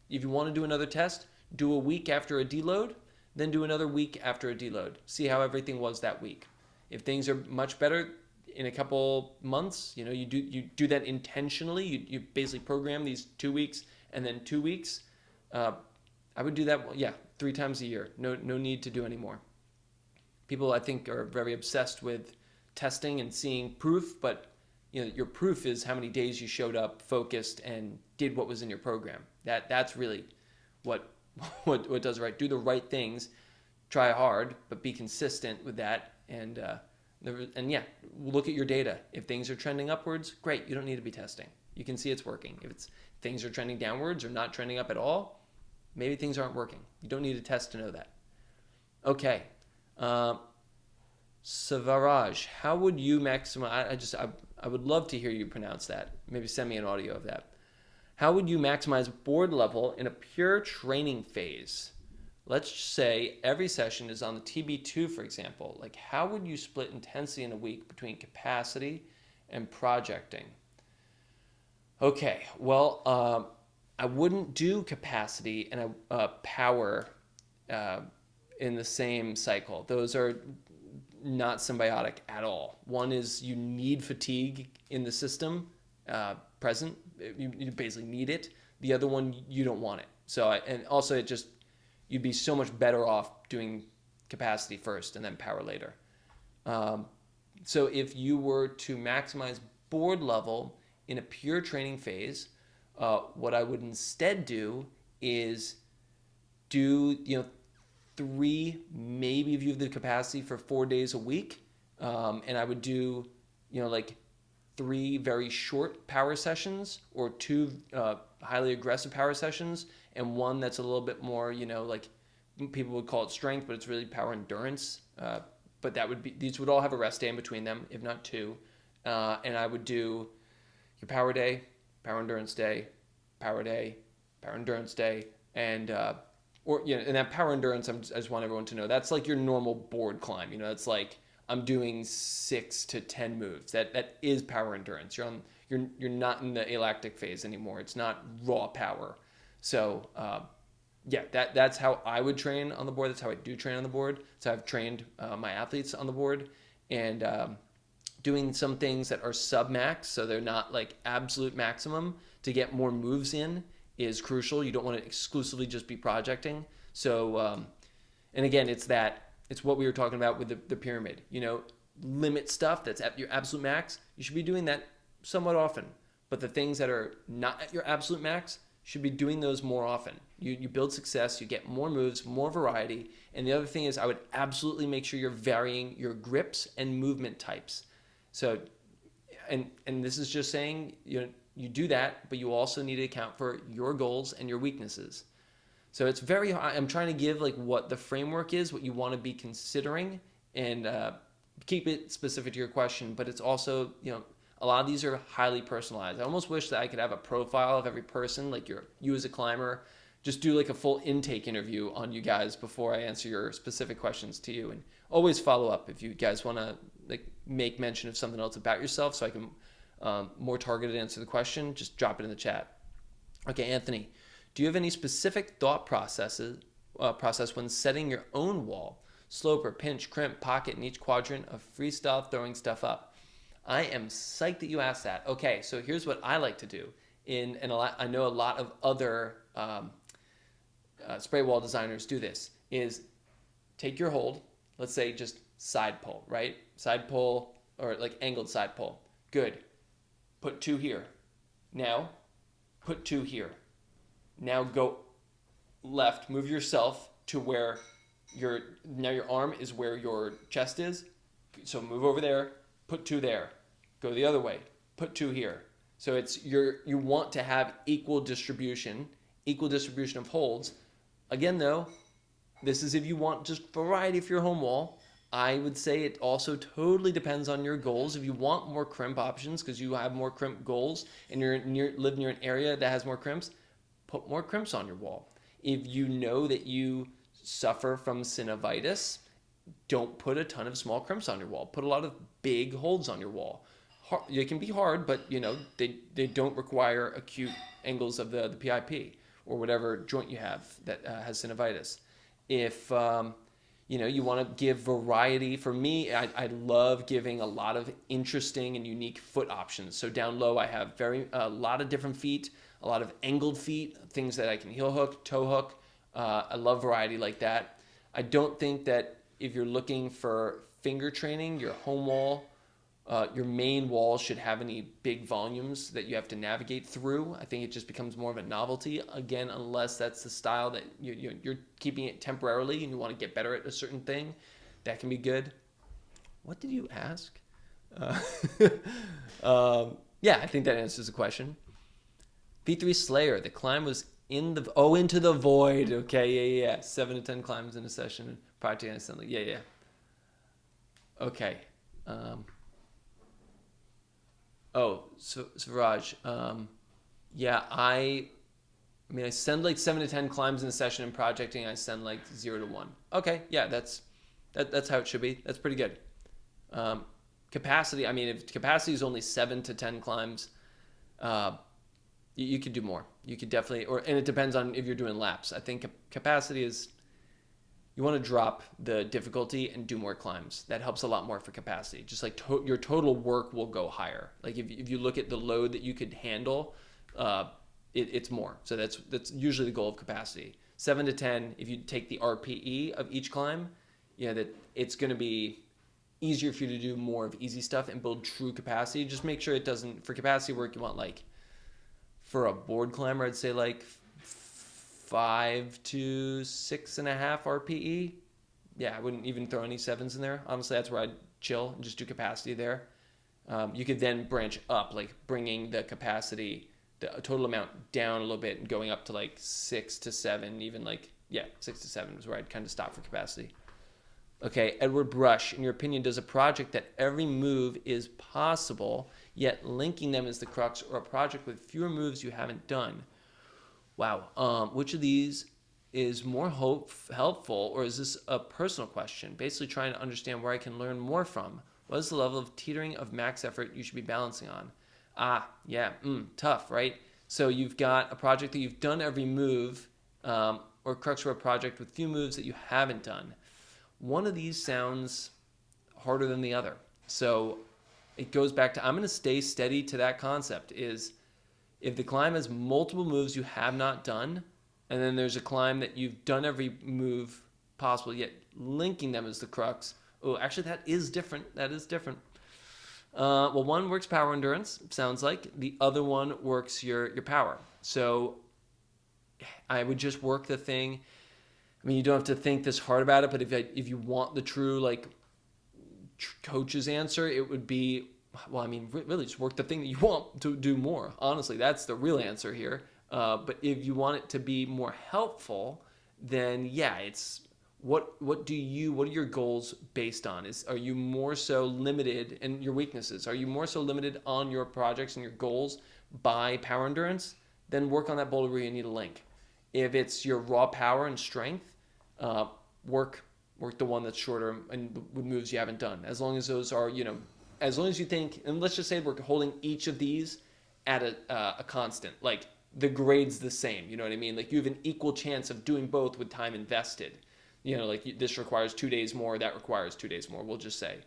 if you want to do another test, do a week after a deload, then do another week after a deload. See how everything was that week. If things are much better in a couple months, you do that intentionally. You basically program these 2 weeks and then 2 weeks. I would do that, 3 times a year. No need to do any more. People, I think, are very obsessed with testing and seeing proof, but your proof is how many days you showed up, focused, and did what was in your program. That's really what does right. Do the right things, try hard, but be consistent with that, and look at your data. If things are trending upwards, great. You don't need to be testing. You can see it's working. If things are trending downwards or not trending up at all, maybe things aren't working. You don't need to test to know that. Okay. Savaraj, how would you maximize? I would love to hear you pronounce that. Maybe send me an audio of that. How would you maximize board level in a pure training phase? Let's say every session is on the TB2, for example. How would you split intensity in a week between capacity and projecting? Okay, well, I wouldn't do capacity and power in the same cycle. Those are not symbiotic at all. One is you need fatigue in the system present. You basically need it. The other one, you don't want it. So, and also you'd be so much better off doing capacity first and then power later. So if you were to maximize board level in a pure training phase, what I would instead do is do, 3, maybe if you have the capacity for 4 days a week. And I would do, 3 very short power sessions or 2 highly aggressive power sessions and 1 that's a little bit more, people would call it strength, but it's really power endurance. But these would all have a rest day in between them, if not 2. And I would do your power day, power endurance day, power day, power endurance day, and and that power endurance, I just want everyone to know, that's like your normal board climb. It's like I'm doing 6 to 10 moves. That is power endurance. You're not in the alactic phase anymore. It's not raw power. So that's how I would train on the board. That's how I do train on the board. So I've trained my athletes on the board, and doing some things that are sub max, so they're not like absolute maximum, to get more moves in is crucial. You don't want to exclusively just be projecting. So, and again, it's what we were talking about with the pyramid. Limit stuff that's at your absolute max. You should be doing that somewhat often. But the things that are not at your absolute max, should be doing those more often. You build success, you get more moves, more variety. And the other thing is I would absolutely make sure you're varying your grips and movement types. So, and this is just saying, you do that, but you also need to account for your goals and your weaknesses. So it's very hard. I'm trying to give like what the framework is, what you want to be considering, and keep it specific to your question. But it's also, a lot of these are highly personalized. I almost wish that I could have a profile of every person, like you as a climber. Just do like a full intake interview on you guys before I answer your specific questions to you. And always follow up if you guys want to like make mention of something else about yourself so I can more targeted answer the question. Just drop it in the chat. Okay, Anthony, do you have any specific thought process when setting your own wall? Slope or pinch, crimp, pocket in each quadrant of freestyle throwing stuff up. I am psyched that you asked that. Okay, so here's what I like to do. I know a lot of other spray wall designers do this, is take your hold, let's say just side pull, right? Side pull or like angled side pull. Good. Put 2 here. Now, put 2 here. Now go left, move yourself to where your arm is where your chest is. So move over there. Put 2 there. Go the other way. Put 2 here. So you want to have equal distribution of holds. Again, though, this is if you want just variety for your home wall. I would say it also totally depends on your goals. If you want more crimp options because you have more crimp goals and live near an area that has more crimps, put more crimps on your wall. If you know that you suffer from synovitis, don't put a ton of small crimps on your wall. Put a lot of big holds on your wall. They can be hard, but they don't require acute angles of the PIP or whatever joint you have that has synovitis. If you want to give variety, for me, I love giving a lot of interesting and unique foot options. So down low, I have a lot of different feet, a lot of angled feet, things that I can heel hook, toe hook. I love variety like that. I don't think that if you're looking for finger training, your home wall, your main wall should have any big volumes that you have to navigate through. I think it just becomes more of a novelty, again, unless that's the style that you're keeping it temporarily and you want to get better at a certain thing. That can be good. What did you ask? Yeah, I think that answers the question. V3 Slayer, the climb was into the void. Okay, yeah. 7 to 10 climbs in a session, practicing instantly. Yeah. Okay. So Raj, I send like 7 to 10 climbs in a session in projecting. I send like 0 to 1. Okay, yeah, that's how it should be. That's pretty good. Capacity, if capacity is only 7 to 10 climbs, you could do more. You could definitely, and it depends on if you're doing laps. I think capacity is, you want to drop the difficulty and do more climbs. That helps a lot more for capacity. Just like your total work will go higher. Like if you look at the load that you could handle, it's more. So that's usually the goal of capacity. 7 to 10, if you take the RPE of each climb, that it's going to be easier for you to do more of easy stuff and build true capacity. Just make sure it doesn't, for capacity work, you want like, for a board climber, I'd say like 5 to 6.5 RPE. Yeah, I wouldn't even throw any 7s in there. Honestly, that's where I'd chill and just do capacity there. You could then branch up, like bringing the capacity, the total amount down a little bit and going up to like 6 to 7, even 6 to 7 is where I'd kind of stop for capacity. Okay, Edward Brush, in your opinion, does a project that every move is possible, yet linking them is the crux, or a project with fewer moves you haven't done? Wow. Which of these is more helpful, or is this a personal question? Basically trying to understand where I can learn more from. What is the level of teetering of max effort you should be balancing on? Tough, right? So you've got a project that you've done every move, or crux for a project with few moves that you haven't done. One of these sounds harder than the other. So it goes back to, I'm going to stay steady to that concept, is If the climb has multiple moves you have not done, and then there's a climb that you've done every move possible, yet linking them is the crux. Oh, actually, that is different. That is different. Well, one works power endurance, sounds like. The other one works your power. So I would just work the thing. I mean, you don't have to think this hard about it, but if you want the true like coach's answer, it would be, well, I mean, really just work the thing that you want to do more. Honestly, that's the real answer here. But if you want it to be more helpful, then yeah, it's what are your goals based on? Are you more so limited, and your weaknesses, are you more so limited on your projects and your goals by power endurance? Then work on that boulder where you need a link. If it's your raw power and strength, work the one that's shorter and with moves you haven't done. As long as those are, as long as you think, and let's just say we're holding each of these at a constant, like the grade's the same, you know what I mean? Like you have an equal chance of doing both with time invested. Like this requires 2 days more, that requires 2 days more, we'll just say.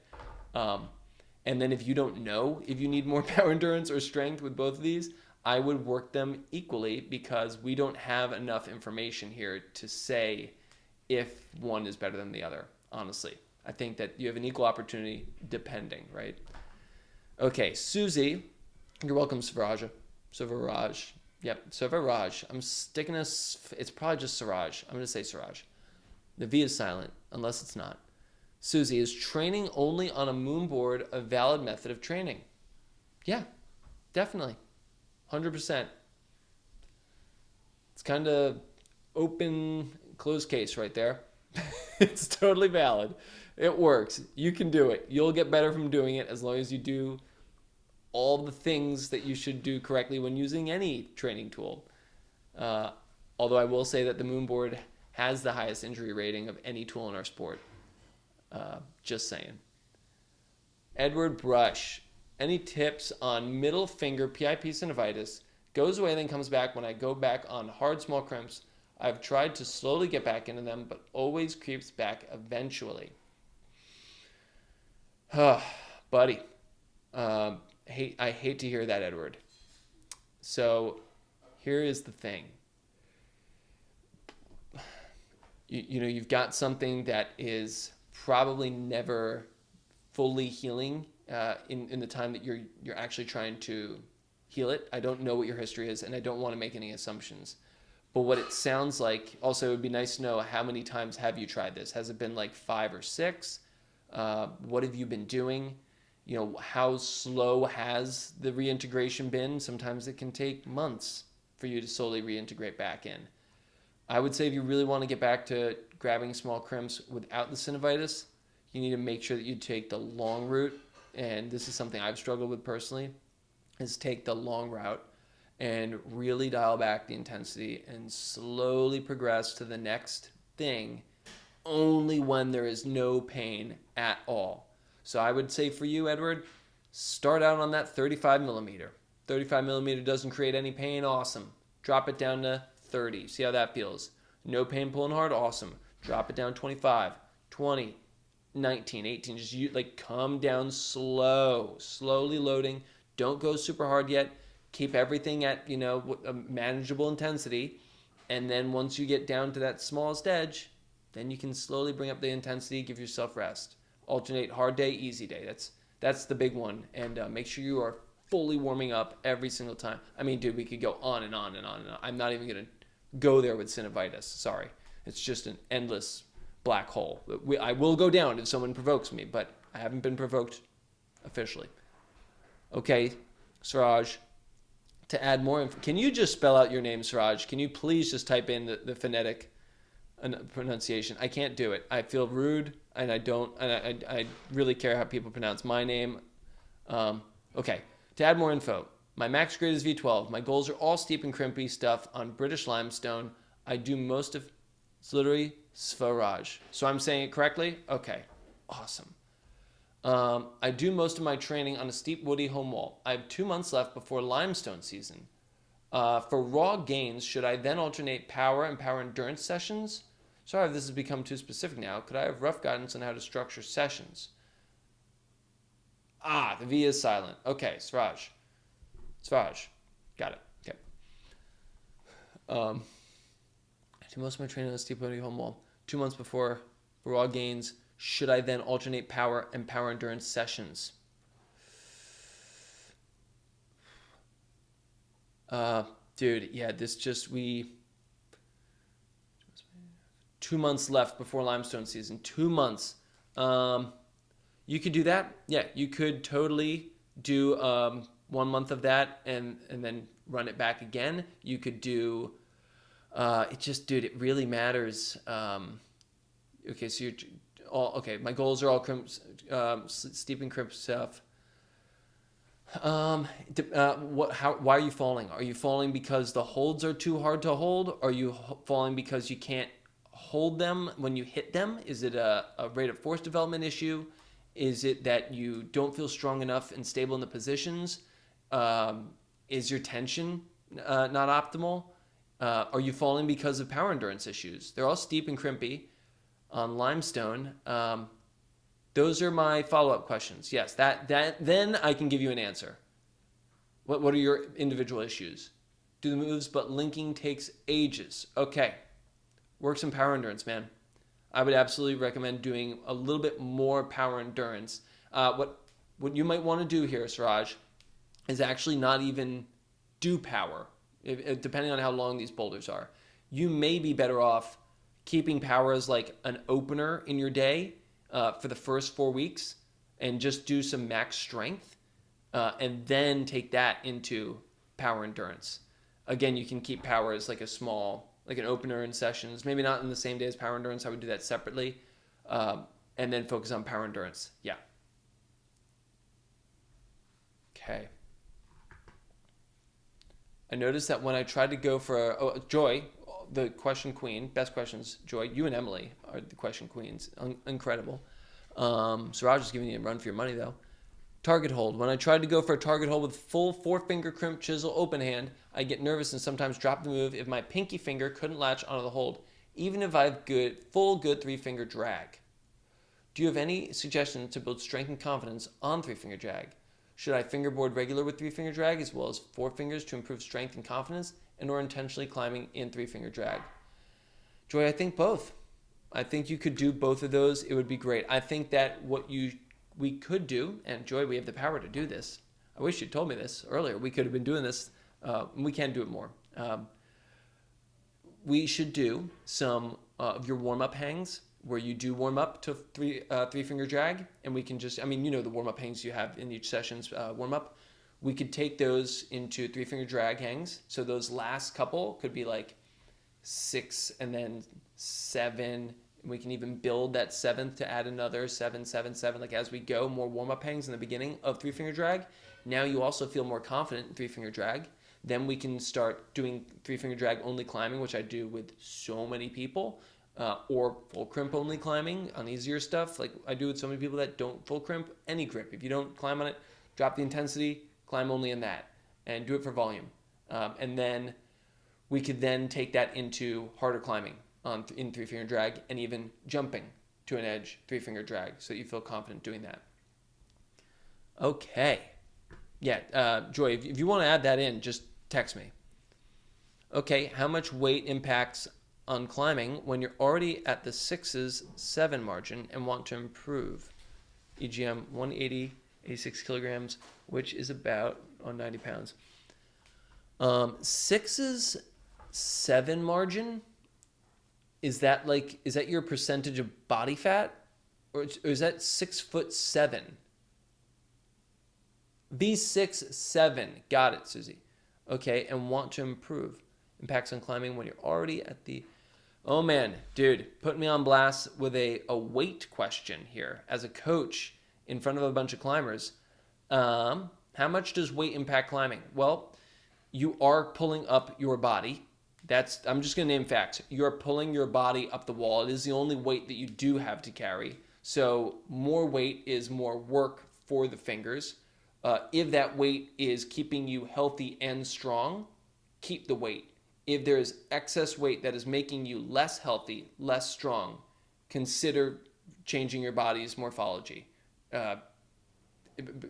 And then if you don't know if you need more power endurance or strength with both of these, I would work them equally because we don't have enough information here to say if one is better than the other, honestly. I think that you have an equal opportunity depending, right? Okay, Susie, you're welcome, Savaraj. Yep, Savaraj. I'm sticking it's probably just Siraj. I'm going to say Siraj. The V is silent, unless it's not. Susie, is training only on a moon board a valid method of training? Yeah, definitely. 100%. It's kind of open, closed case right there. It's totally valid. It works. You can do it. You'll get better from doing it as long as you do all the things that you should do correctly when using any training tool. Although I will say that the moon board has the highest injury rating of any tool in our sport. Just saying. Edward Brush. Any tips on middle finger PIP synovitis? Goes away, then comes back when I go back on hard small crimps. I've tried to slowly get back into them, but always creeps back eventually. Buddy. I hate to hear that, Edward. So here is the thing. You've got something that is probably never fully healing in the time that you're actually trying to heal it. I don't know what your history is, and I don't want to make any assumptions. But what it sounds like, also it would be nice to know how many times have you tried this? Has it been like 5 or 6? What have you been doing? How slow has the reintegration been? Sometimes it can take months for you to slowly reintegrate back in. I would say if you really want to get back to grabbing small crimps without the synovitis, you need to make sure that you take the long route. And this is something I've struggled with personally, is take the long route and really dial back the intensity and slowly progress to the next thing only when there is no pain at all. So I would say for you, Edward, start out on that 35 millimeter. 35 millimeter doesn't create any pain, awesome. Drop it down to 30, see how that feels. No pain pulling hard, awesome. Drop it down 25, 20, 19, 18. Just come down slowly loading. Don't go super hard yet. Keep everything at a manageable intensity, and then once you get down to that smallest edge, then you can slowly bring up the intensity. Give yourself rest. Alternate hard day, easy day. That's the big one, and make sure you are fully warming up every single time. I mean, dude, we could go on and on and on and on. I'm not even gonna go there with synovitis. Sorry, it's just an endless black hole. I will go down if someone provokes me, but I haven't been provoked officially. Okay, Siraj. To add more info, can you just spell out your name, Siraj? Can you please just type in the phonetic pronunciation? I can't do it. I feel rude, and I really care how people pronounce my name. Okay, to add more info, my max grade is V12. My goals are all steep and crimpy stuff on British limestone. I do most of, it's literally Swaraj. So I'm saying it correctly? Okay, awesome. I do most of my training on a steep woody home wall. I have 2 months left before limestone season. For raw gains, should I then alternate power and power endurance sessions? Sorry if this has become too specific now. Could I have rough guidance on how to structure sessions? The V is silent. Okay, Swaraj. Got it. Okay. I do most of my training on a steep body home wall. 2 months before for raw gains. Should I then alternate power and power endurance sessions? Dude, yeah, 2 months left before limestone season. 2 months. You could do that. Yeah, you could totally do 1 month of that and then run it back again. You could do. Dude, it really matters. Okay, so you're all okay. My goals are all steep and crimp stuff. Why are you falling? Are you falling because the holds are too hard to hold? Are you falling because you can't hold them when you hit them? Is it a rate of force development issue? Is it that you don't feel strong enough and stable in the positions? Is your tension not optimal? Are you falling because of power endurance issues? They're all steep and crimpy on limestone. Those are my follow-up questions. Yes, that then I can give you an answer. What are your individual issues? Do the moves, but linking takes ages. Okay, work some power endurance, man. I would absolutely recommend doing a little bit more power endurance. What you might want to do here, Suraj, is actually not even do power, depending on how long these boulders are. You may be better off keeping power as like an opener in your day for the first 4 weeks and just do some max strength and then take that into power endurance. Again, you can keep power as like like an opener in sessions, maybe not in the same day as power endurance. I would do that separately and then focus on power endurance. Yeah. Okay. I noticed that when I tried to go for Joy, the question queen, best questions, Joy, you and Emily are the question queens. Incredible. Suraj is giving you a run for your money, though. Target hold. When I tried to go for a target hold with full 4-finger crimp chisel open hand, I get nervous and sometimes drop the move if my pinky finger couldn't latch onto the hold, even if I have full 3-finger drag. Do you have any suggestions to build strength and confidence on 3-finger drag? Should I fingerboard regular with 3-finger drag as well as 4 fingers to improve strength and confidence, and or intentionally climbing in 3-finger drag? Joy, I think both. I think you could do both of those. It would be great. I think that we could do, and Joy, we have the power to do this. I wish you'd told me this earlier. We could have been doing this. We can do it more. We should do some of your warm-up hangs where you do warm up to 3-finger drag, and we can just, the warm-up hangs you have in each session's warm-up. We could take those into 3-finger drag hangs. So those last couple could be like 6 and then 7. We can even build that 7th to add another 7, 7, 7, like as we go, more warm-up hangs in the beginning of 3-finger drag. Now you also feel more confident in 3-finger drag. Then we can start doing 3-finger drag only climbing, which I do with so many people, or full crimp only climbing on easier stuff. Like I do with so many people that don't full crimp, any grip. If you don't climb on it, drop the intensity, climb only in that, and do it for volume. And then we could then take that into harder climbing in 3-finger drag and even jumping to an edge 3-finger drag so that you feel confident doing that. Okay. Yeah, Joy, if you want to add that in, just text me. Okay, how much weight impacts on climbing when you're already at the 6's 7 margin and want to improve? EGM 180, 86 kilograms, which is about 90 pounds. 6's 7 margin, is that your percentage of body fat? Or is that 6'7"? V6, 7. Got it, Susie. Okay, and want to improve. Impacts on climbing when you're already at the... Oh man, dude, put me on blast with a weight question here. As a coach in front of a bunch of climbers, how much does weight impact climbing? Well, you are pulling up your body. I'm just going to name facts. You're pulling your body up the wall. It is the only weight that you do have to carry. So more weight is more work for the fingers. If that weight is keeping you healthy and strong, keep the weight. If there is excess weight that is making you less healthy, less strong, consider changing your body's morphology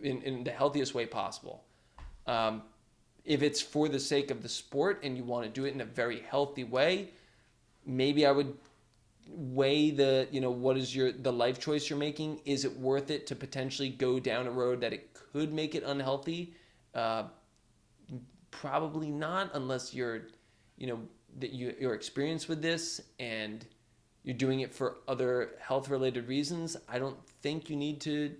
in the healthiest way possible. If it's for the sake of the sport and you want to do it in a very healthy way, maybe I would weigh what is the life choice you're making. Is it worth it to potentially go down a road that it could make it unhealthy? Probably not, unless you're experienced with this and you're doing it for other health related reasons. I don't think you need to,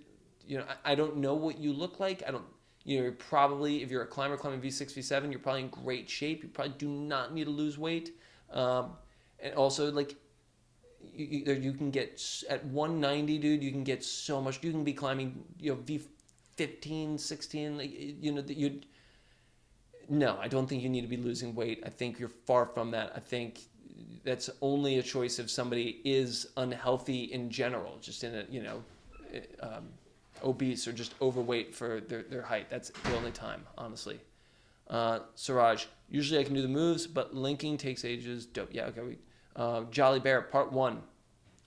I don't know what you look like. I don't, you're probably, if you're a climber climbing V6, V7, you're probably in great shape. You probably do not need to lose weight. And also, like, you can get at 190, dude, you can get so much. You can be climbing, V15, 16, no, I don't think you need to be losing weight. I think you're far from that. I think that's only a choice if somebody is unhealthy in general, just in a, obese or just overweight for their height. That's the only time, honestly. Siraj, usually I can do the moves, but linking takes ages. Dope. Yeah, okay. Jolly Bear, part 1.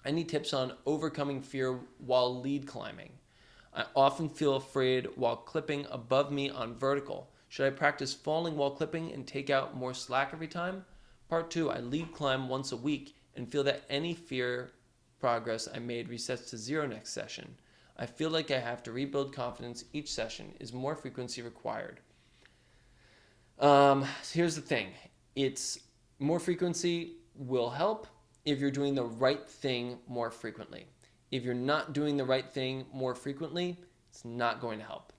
I need tips on overcoming fear while lead climbing. I often feel afraid while clipping above me on vertical. Should I practice falling while clipping and take out more slack every time? Part 2, I lead climb once a week and feel that any fear progress I made resets to 0 next session. I feel like I have to rebuild confidence each session. Is more frequency required? Here's the thing. It's more frequency will help if you're doing the right thing more frequently. If you're not doing the right thing more frequently, it's not going to help.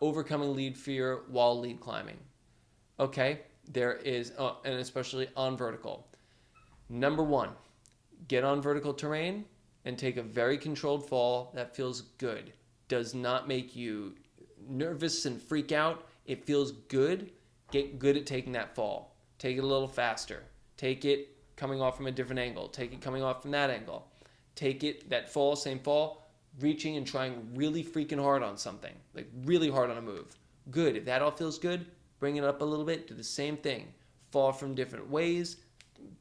Overcoming lead fear while lead climbing. Okay, there is, and especially on vertical. Number 1, get on vertical terrain and take a very controlled fall that feels good. Does not make you nervous and freak out. It feels good. Get good at taking that fall. Take it a little faster. Take it coming off from a different angle. Take it coming off from that angle. Take it, that fall, same fall, reaching and trying really freaking hard on something. Like really hard on a move. Good. If that all feels good, bring it up a little bit. Do the same thing. Fall from different ways.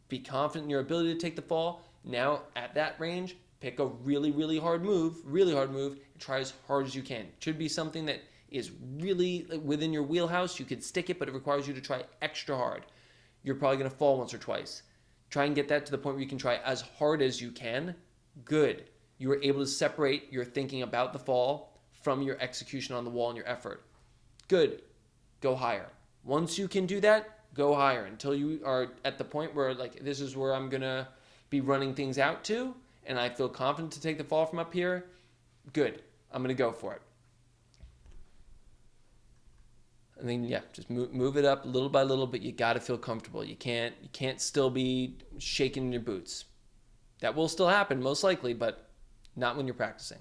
Be confident in your ability to take the fall. Now, at that range, pick a really, really hard move, and try as hard as you can. It should be something that is really within your wheelhouse. You could stick it, but it requires you to try extra hard. You're probably going to fall once or twice. Try and get that to the point where you can try as hard as you can. Good. You were able to separate your thinking about the fall from your execution on the wall and your effort. Good. Go higher. Once you can do that, go higher until you are at the point where, like, this is where I'm going to be running things out to, and I feel confident to take the fall from up here. Good. I'm going to go for it. I mean, yeah, just move it up little by little, but you got to feel comfortable. You can't still be shaking in your boots. That will still happen, most likely, but not when you're practicing.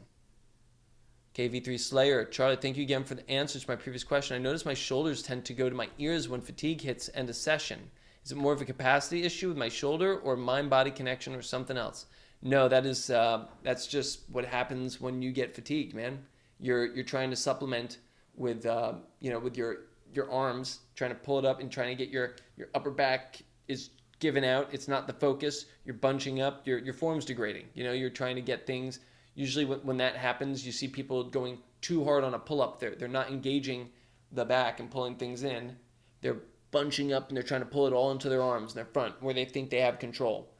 KV3 Slayer, Charlie, thank you again for the answer to my previous question. I notice my shoulders tend to go to my ears when fatigue hits end of session. Is it more of a capacity issue with my shoulder or mind-body connection or something else? No, that's just what happens when you get fatigued, man. You're trying to supplement with with your arms, trying to pull it up and trying to get your upper back is given out. It's not the focus. You're bunching up. Your form's degrading. You're trying to get things. Usually when that happens, you see people going too hard on a pull-up. They're not engaging the back and pulling things in. They're bunching up and they're trying to pull it all into their arms and their front where they think they have control.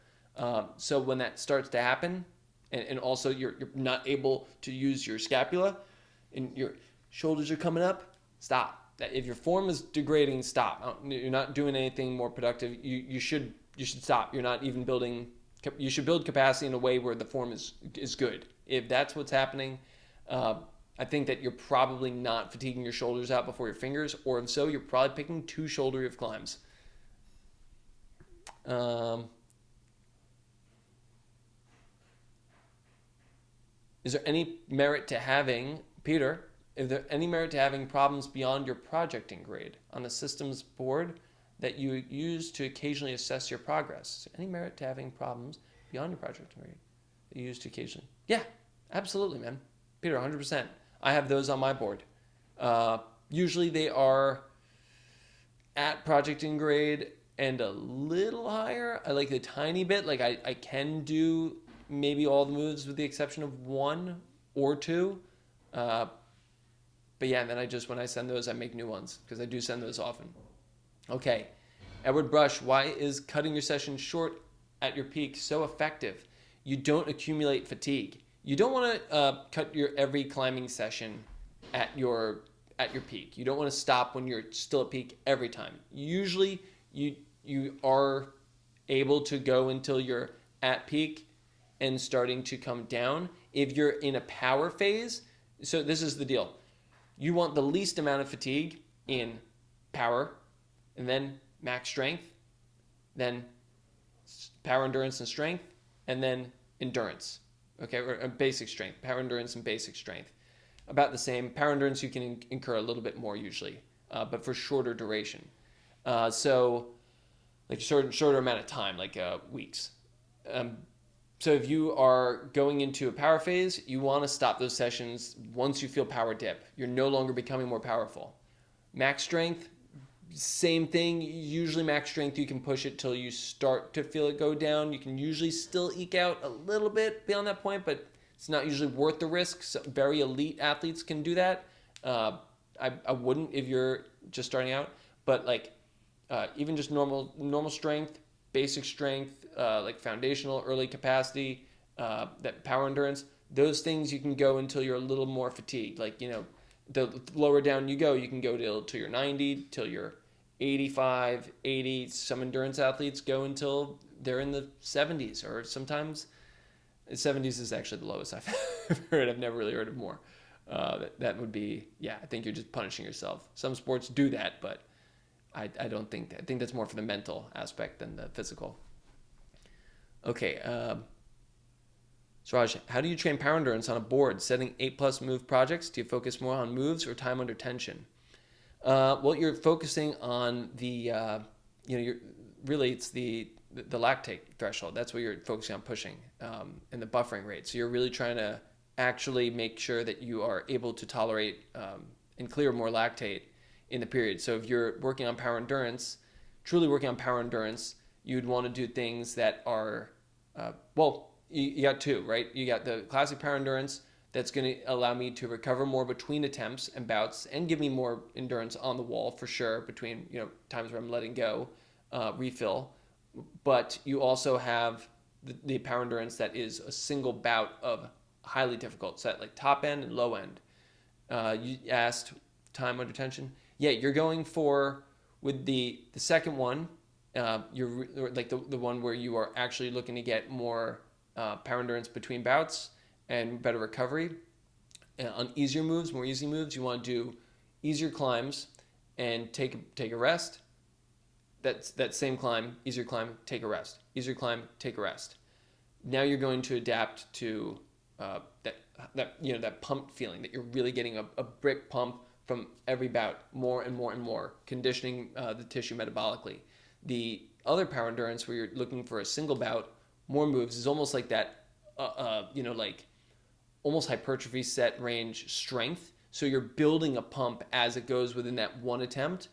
So when that starts to happen, and also you're not able to use your scapula and your shoulders are coming up, stop. If your form is degrading, stop. You're not doing anything more productive. You should stop. You're not even building. You should build capacity in a way where the form is good. If that's what's happening, I think that you're probably not fatiguing your shoulders out before your fingers, or if so, you're probably picking too shouldery of climbs. Is there any merit to having, Peter, is there any merit to having problems beyond your projecting grade on a systems board that you use to occasionally assess your progress? Is there any merit to having problems beyond your projecting grade that you use to occasionally? Yeah, absolutely, man. Peter, 100%. I have those on my board. Usually they are at projecting grade and a little higher. I like a tiny bit. Like I can do maybe all the moves with the exception of 1 or 2. But yeah, and then when I send those, I make new ones because I do send those often. Okay, Edward Brush, why is cutting your session short at your peak so effective? You don't accumulate fatigue. You don't want to cut your every climbing session at your peak. You don't want to stop when you're still at peak every time. Usually, you are able to go until you're at peak and starting to come down. If you're in a power phase, so this is the deal. You want the least amount of fatigue in power, and then max strength, then power endurance and strength, and then endurance. Okay, or basic strength, power endurance and basic strength. About the same. Power endurance you can incur a little bit more usually, but for shorter duration. So like shorter amount of time, like weeks. So if you are going into a power phase, you want to stop those sessions once you feel power dip. You're no longer becoming more powerful. Max strength, same thing. Usually max strength, you can push it till you start to feel it go down. You can usually still eke out a little bit beyond that point, but it's not usually worth the risk. So very elite athletes can do that. I wouldn't if you're just starting out, but like even just normal strength, basic strength, like foundational, early capacity, that power endurance, those things you can go until you're a little more fatigued. Like, the lower down you go, you can go till you're 90, till you're 85, 80. Some endurance athletes go until they're in the 70s, or sometimes 70s is actually the lowest I've heard. I've never really heard of more. That would be, yeah, I think you're just punishing yourself. Some sports do that, but I don't think that. I think that's more for the mental aspect than the physical. Okay, Suraj, how do you train power endurance on a board? Setting 8+ move projects, do you focus more on moves or time under tension? Well, you're focusing on the, it's the lactate threshold. That's what you're focusing on pushing, and the buffering rate. So you're really trying to actually make sure that you are able to tolerate and clear more lactate in the period. So if you're working on power endurance, truly working on power endurance, you'd want to do things that are, you got two, right? You got the classic power endurance that's going to allow me to recover more between attempts and bouts and give me more endurance on the wall for sure between, times where I'm letting go, refill. But you also have the power endurance that is a single bout of highly difficult set, like top end and low end. You asked time under tension. Yeah, you're going for, with the second one, you're like the one where you are actually looking to get more power endurance between bouts and better recovery. On easier moves, more easy moves, you want to do easier climbs and take a rest. That same climb, easier climb, take a rest. Easier climb, take a rest. Now you're going to adapt to that pump feeling, that you're really getting a brick pump from every bout, more and more and more, conditioning the tissue metabolically. The other power endurance, where you're looking for a single bout, more moves, is almost like that, like almost hypertrophy set range strength. So you're building a pump as it goes within that one attempt,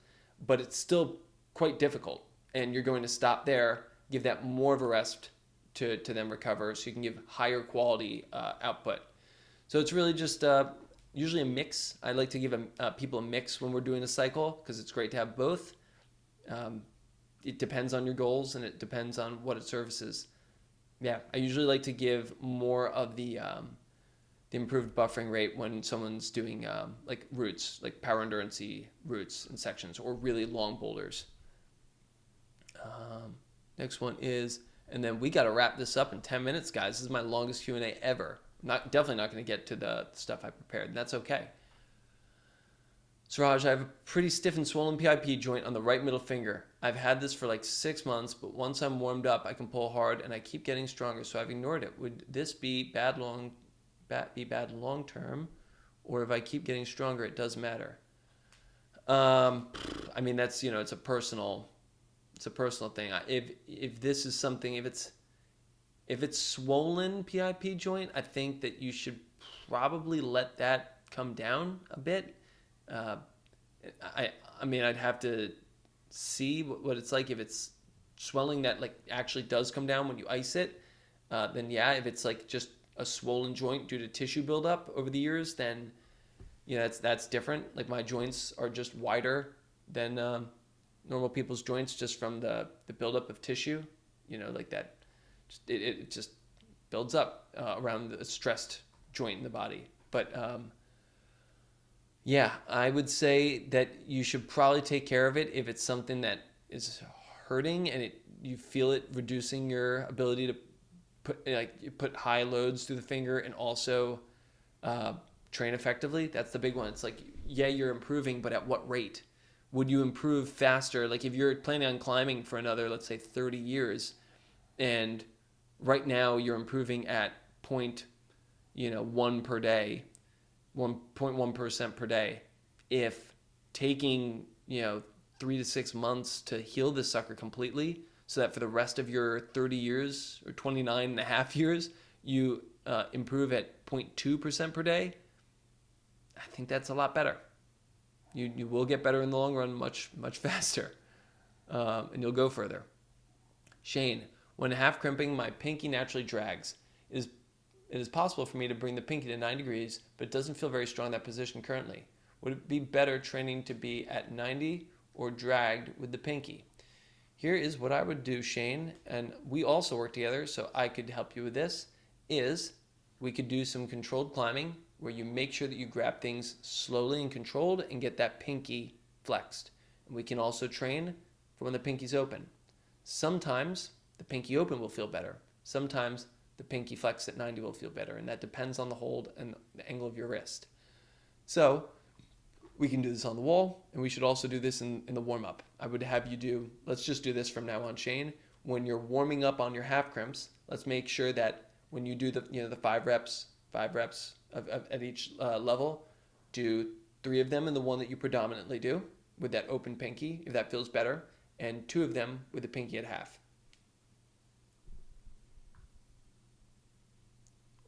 but it's still quite difficult. And you're going to stop there, give that more of a rest to then recover, so you can give higher quality output. So it's really just usually a mix. I like to give people a mix when we're doing a cycle, because it's great to have both. It depends on your goals, and it depends on what it services. Yeah, I usually like to give more of the improved buffering rate when someone's doing like routes, like power endurance-y routes and sections, or really long boulders. Next one is, and then we got to wrap this up in 10 minutes, guys. This is my longest Q&A ever. Definitely not going to get to the stuff I prepared, and that's okay. Suraj, I have a pretty stiff and swollen PIP joint on the right middle finger. I've had this for like 6 months, but once I'm warmed up, I can pull hard, and I keep getting stronger, so I've ignored it. Would this be bad long term, or if I keep getting stronger, it does matter? I mean, that's, it's a personal thing. If this is something, if it's swollen PIP joint, I think that you should probably let that come down a bit. I mean, I'd have to see what it's like. If it's swelling that like actually does come down when you ice it, then yeah. If it's like just a swollen joint due to tissue buildup over the years, then that's different. Like my joints are just wider than normal people's joints, just from the buildup of tissue. Like that. It just builds up around the stressed joint in the body. But yeah, I would say that you should probably take care of it if it's something that is hurting and you feel it reducing your ability to put high loads through the finger and also train effectively. That's the big one. It's like, yeah, you're improving, but at what rate? Would you improve faster? Like if you're planning on climbing for another, let's say 30 years, and right now you're improving at 1 per day, 1.1% per day. If taking 3 to 6 months to heal this sucker completely, so that for the rest of your 30 years or 29 and a half years, you improve at 0.2% per day, I think that's a lot better. You will get better in the long run much, much faster, and you'll go further. Shane, when half crimping, my pinky naturally drags. It is possible for me to bring the pinky to 9 degrees, but it doesn't feel very strong in that position currently. Would it be better training to be at 90 or dragged with the pinky? Here is what I would do, Shane, and we also work together, so I could help you with this, is we could do some controlled climbing where you make sure that you grab things slowly and controlled and get that pinky flexed. And we can also train for when the pinky's open. Sometimes the pinky open will feel better. Sometimes the pinky flex at 90 will feel better, and that depends on the hold and the angle of your wrist. So we can do this on the wall, and we should also do this in the warm-up. I would have you let's just do this from now on, Shane. When you're warming up on your half crimps, let's make sure that when you do the 5 reps at each level, do 3 of them in the one that you predominantly do with that open pinky, if that feels better, and 2 of them with the pinky at half.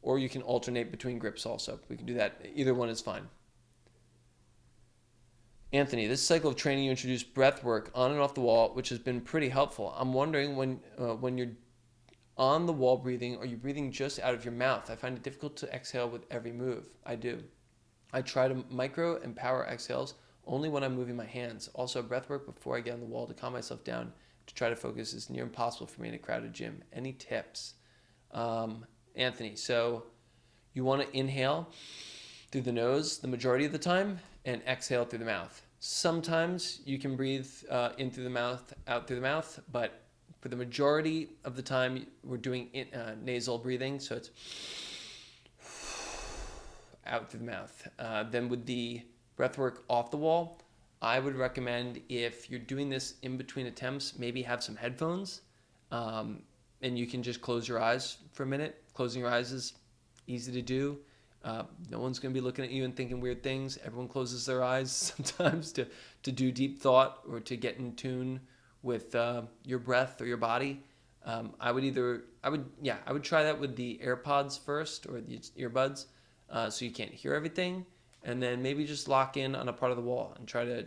Or you can alternate between grips also. We can do that. Either one is fine. Anthony, this cycle of training you introduced breath work on and off the wall, which has been pretty helpful. I'm wondering when you're on the wall breathing, are you breathing just out of your mouth? I find it difficult to exhale with every move. I do. I try to micro and power exhales only when I'm moving my hands. Also, breath work before I get on the wall to calm myself down to try to focus is near impossible for me in a crowded gym. Any tips? Anthony, so you want to inhale through the nose the majority of the time and exhale through the mouth. Sometimes you can breathe in through the mouth, out through the mouth, but for the majority of the time we're doing nasal breathing, so it's out through the mouth. Then with the breath work off the wall, I would recommend, if you're doing this in between attempts, maybe have some headphones, and you can just close your eyes for a minute. Closing your eyes is easy to do. No one's going to be looking at you and thinking weird things. Everyone closes their eyes sometimes to do deep thought or to get in tune with your breath or your body. I would try that with the AirPods first, or the earbuds, so you can't hear everything, and then maybe just lock in on a part of the wall and try to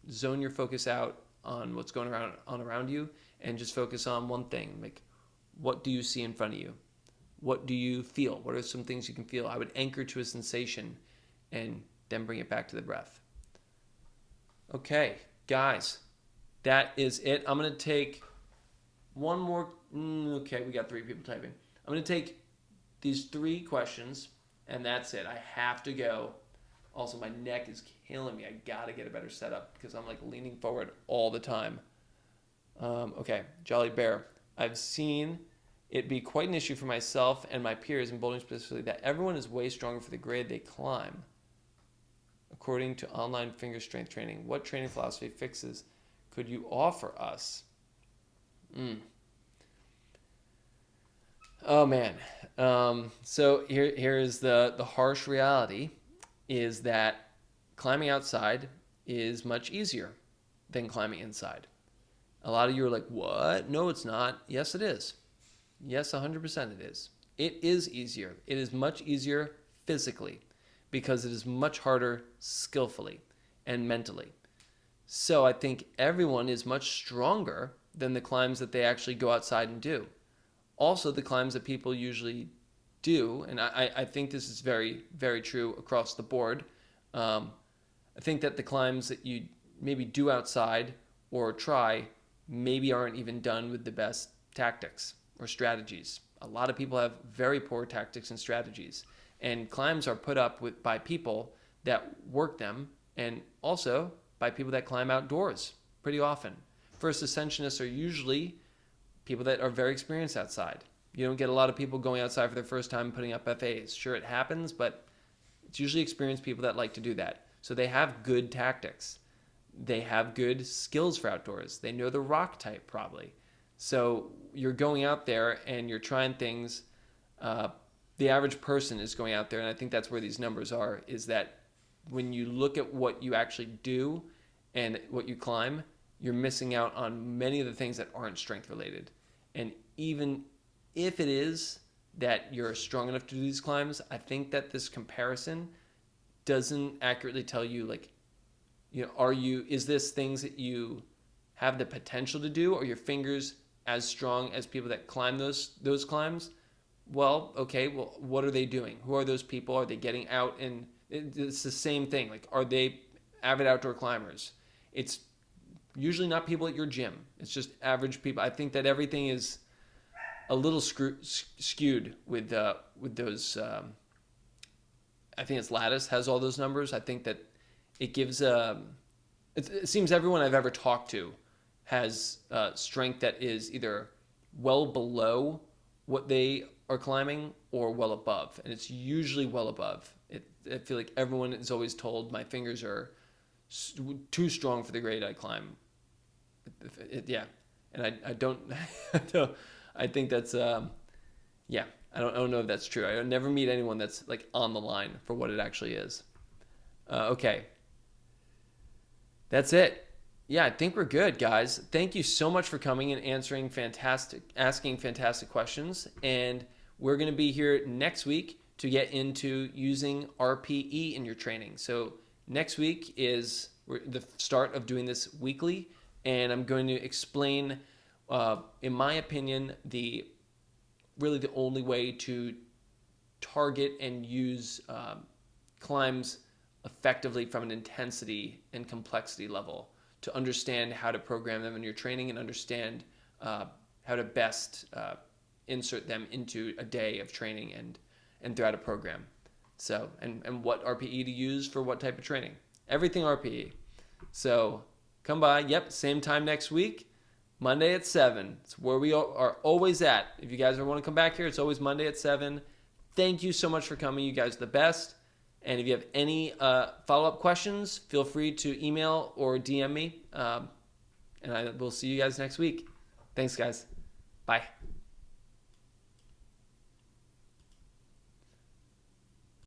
zone your focus out on what's going around you, and just focus on one thing. Like, what do you see in front of you? What do you feel? What are some things you can feel? I would anchor to a sensation and then bring it back to the breath. Okay, guys, that is it. I'm going to take one more. Okay, we got 3 people typing. I'm going to take these 3 questions, and that's it. I have to go. Also, my neck is killing me. I got to get a better setup because I'm like leaning forward all the time. Okay, Jolly Bear. I've seen it be quite an issue for myself and my peers in bouldering specifically that everyone is way stronger for the grade they climb. According to online finger strength training, what training philosophy fixes could you offer us? Oh man. So here is the harsh reality, is that climbing outside is much easier than climbing inside. A lot of you are like, what? No, it's not. Yes, it is. Yes, 100% it is. It is easier. It is much easier physically because it is much harder skillfully and mentally. So I think everyone is much stronger than the climbs that they actually go outside and do. Also, the climbs that people usually do, and I think this is very, very true across the board, I think that the climbs that you maybe do outside or try maybe aren't even done with the best tactics or strategies. A lot of people have very poor tactics and strategies, and climbs are put up with by people that work them, and also by people that climb outdoors pretty often. First ascensionists are usually people that are very experienced outside. You don't get a lot of people going outside for their first time putting up FAs. Sure, it happens, but it's usually experienced people that like to do that. So they have good tactics. They have good skills for outdoors. They know the rock type probably. So you're going out there and you're trying things. The average person is going out there, and I think that's where these numbers are, is that when you look at what you actually do and what you climb, you're missing out on many of the things that aren't strength related. And even if it is that you're strong enough to do these climbs, I think that this comparison doesn't accurately tell you, like, is this things that you have the potential to do? Are your fingers as strong as people that climb those climbs? Well, okay, well, what are they doing? Who are those people? Are they getting out? And it's the same thing. Like, are they avid outdoor climbers? It's usually not people at your gym. It's just average people. I think that everything is a little skewed with those. I think it's Lattice has all those numbers. I think that it gives. It seems everyone I've ever talked to has strength that is either well below what they are climbing or well above, and it's usually well above. I feel like everyone is always told my fingers are too strong for the grade I climb. Yeah, and I don't. I think that's yeah. I don't know if that's true. I never meet anyone that's like on the line for what it actually is. Okay, that's it. Yeah, I think we're good, guys. Thank you so much for coming and asking fantastic questions. And we're going to be here next week to get into using RPE in your training. So next week is the start of doing this weekly, and I'm going to explain, in my opinion, really the only way to target and use climbs effectively from an intensity and complexity level, to understand how to program them in your training and understand how to best insert them into a day of training and throughout a program. So, and what RPE to use for what type of training. Everything RPE. So come by. Yep, same time next week. Monday at 7. It's where we are always at. If you guys ever want to come back here, it's always Monday at 7. Thank you so much for coming. You guys are the best. And if you have any follow-up questions, feel free to email or DM me. And I will see you guys next week. Thanks, guys. Bye.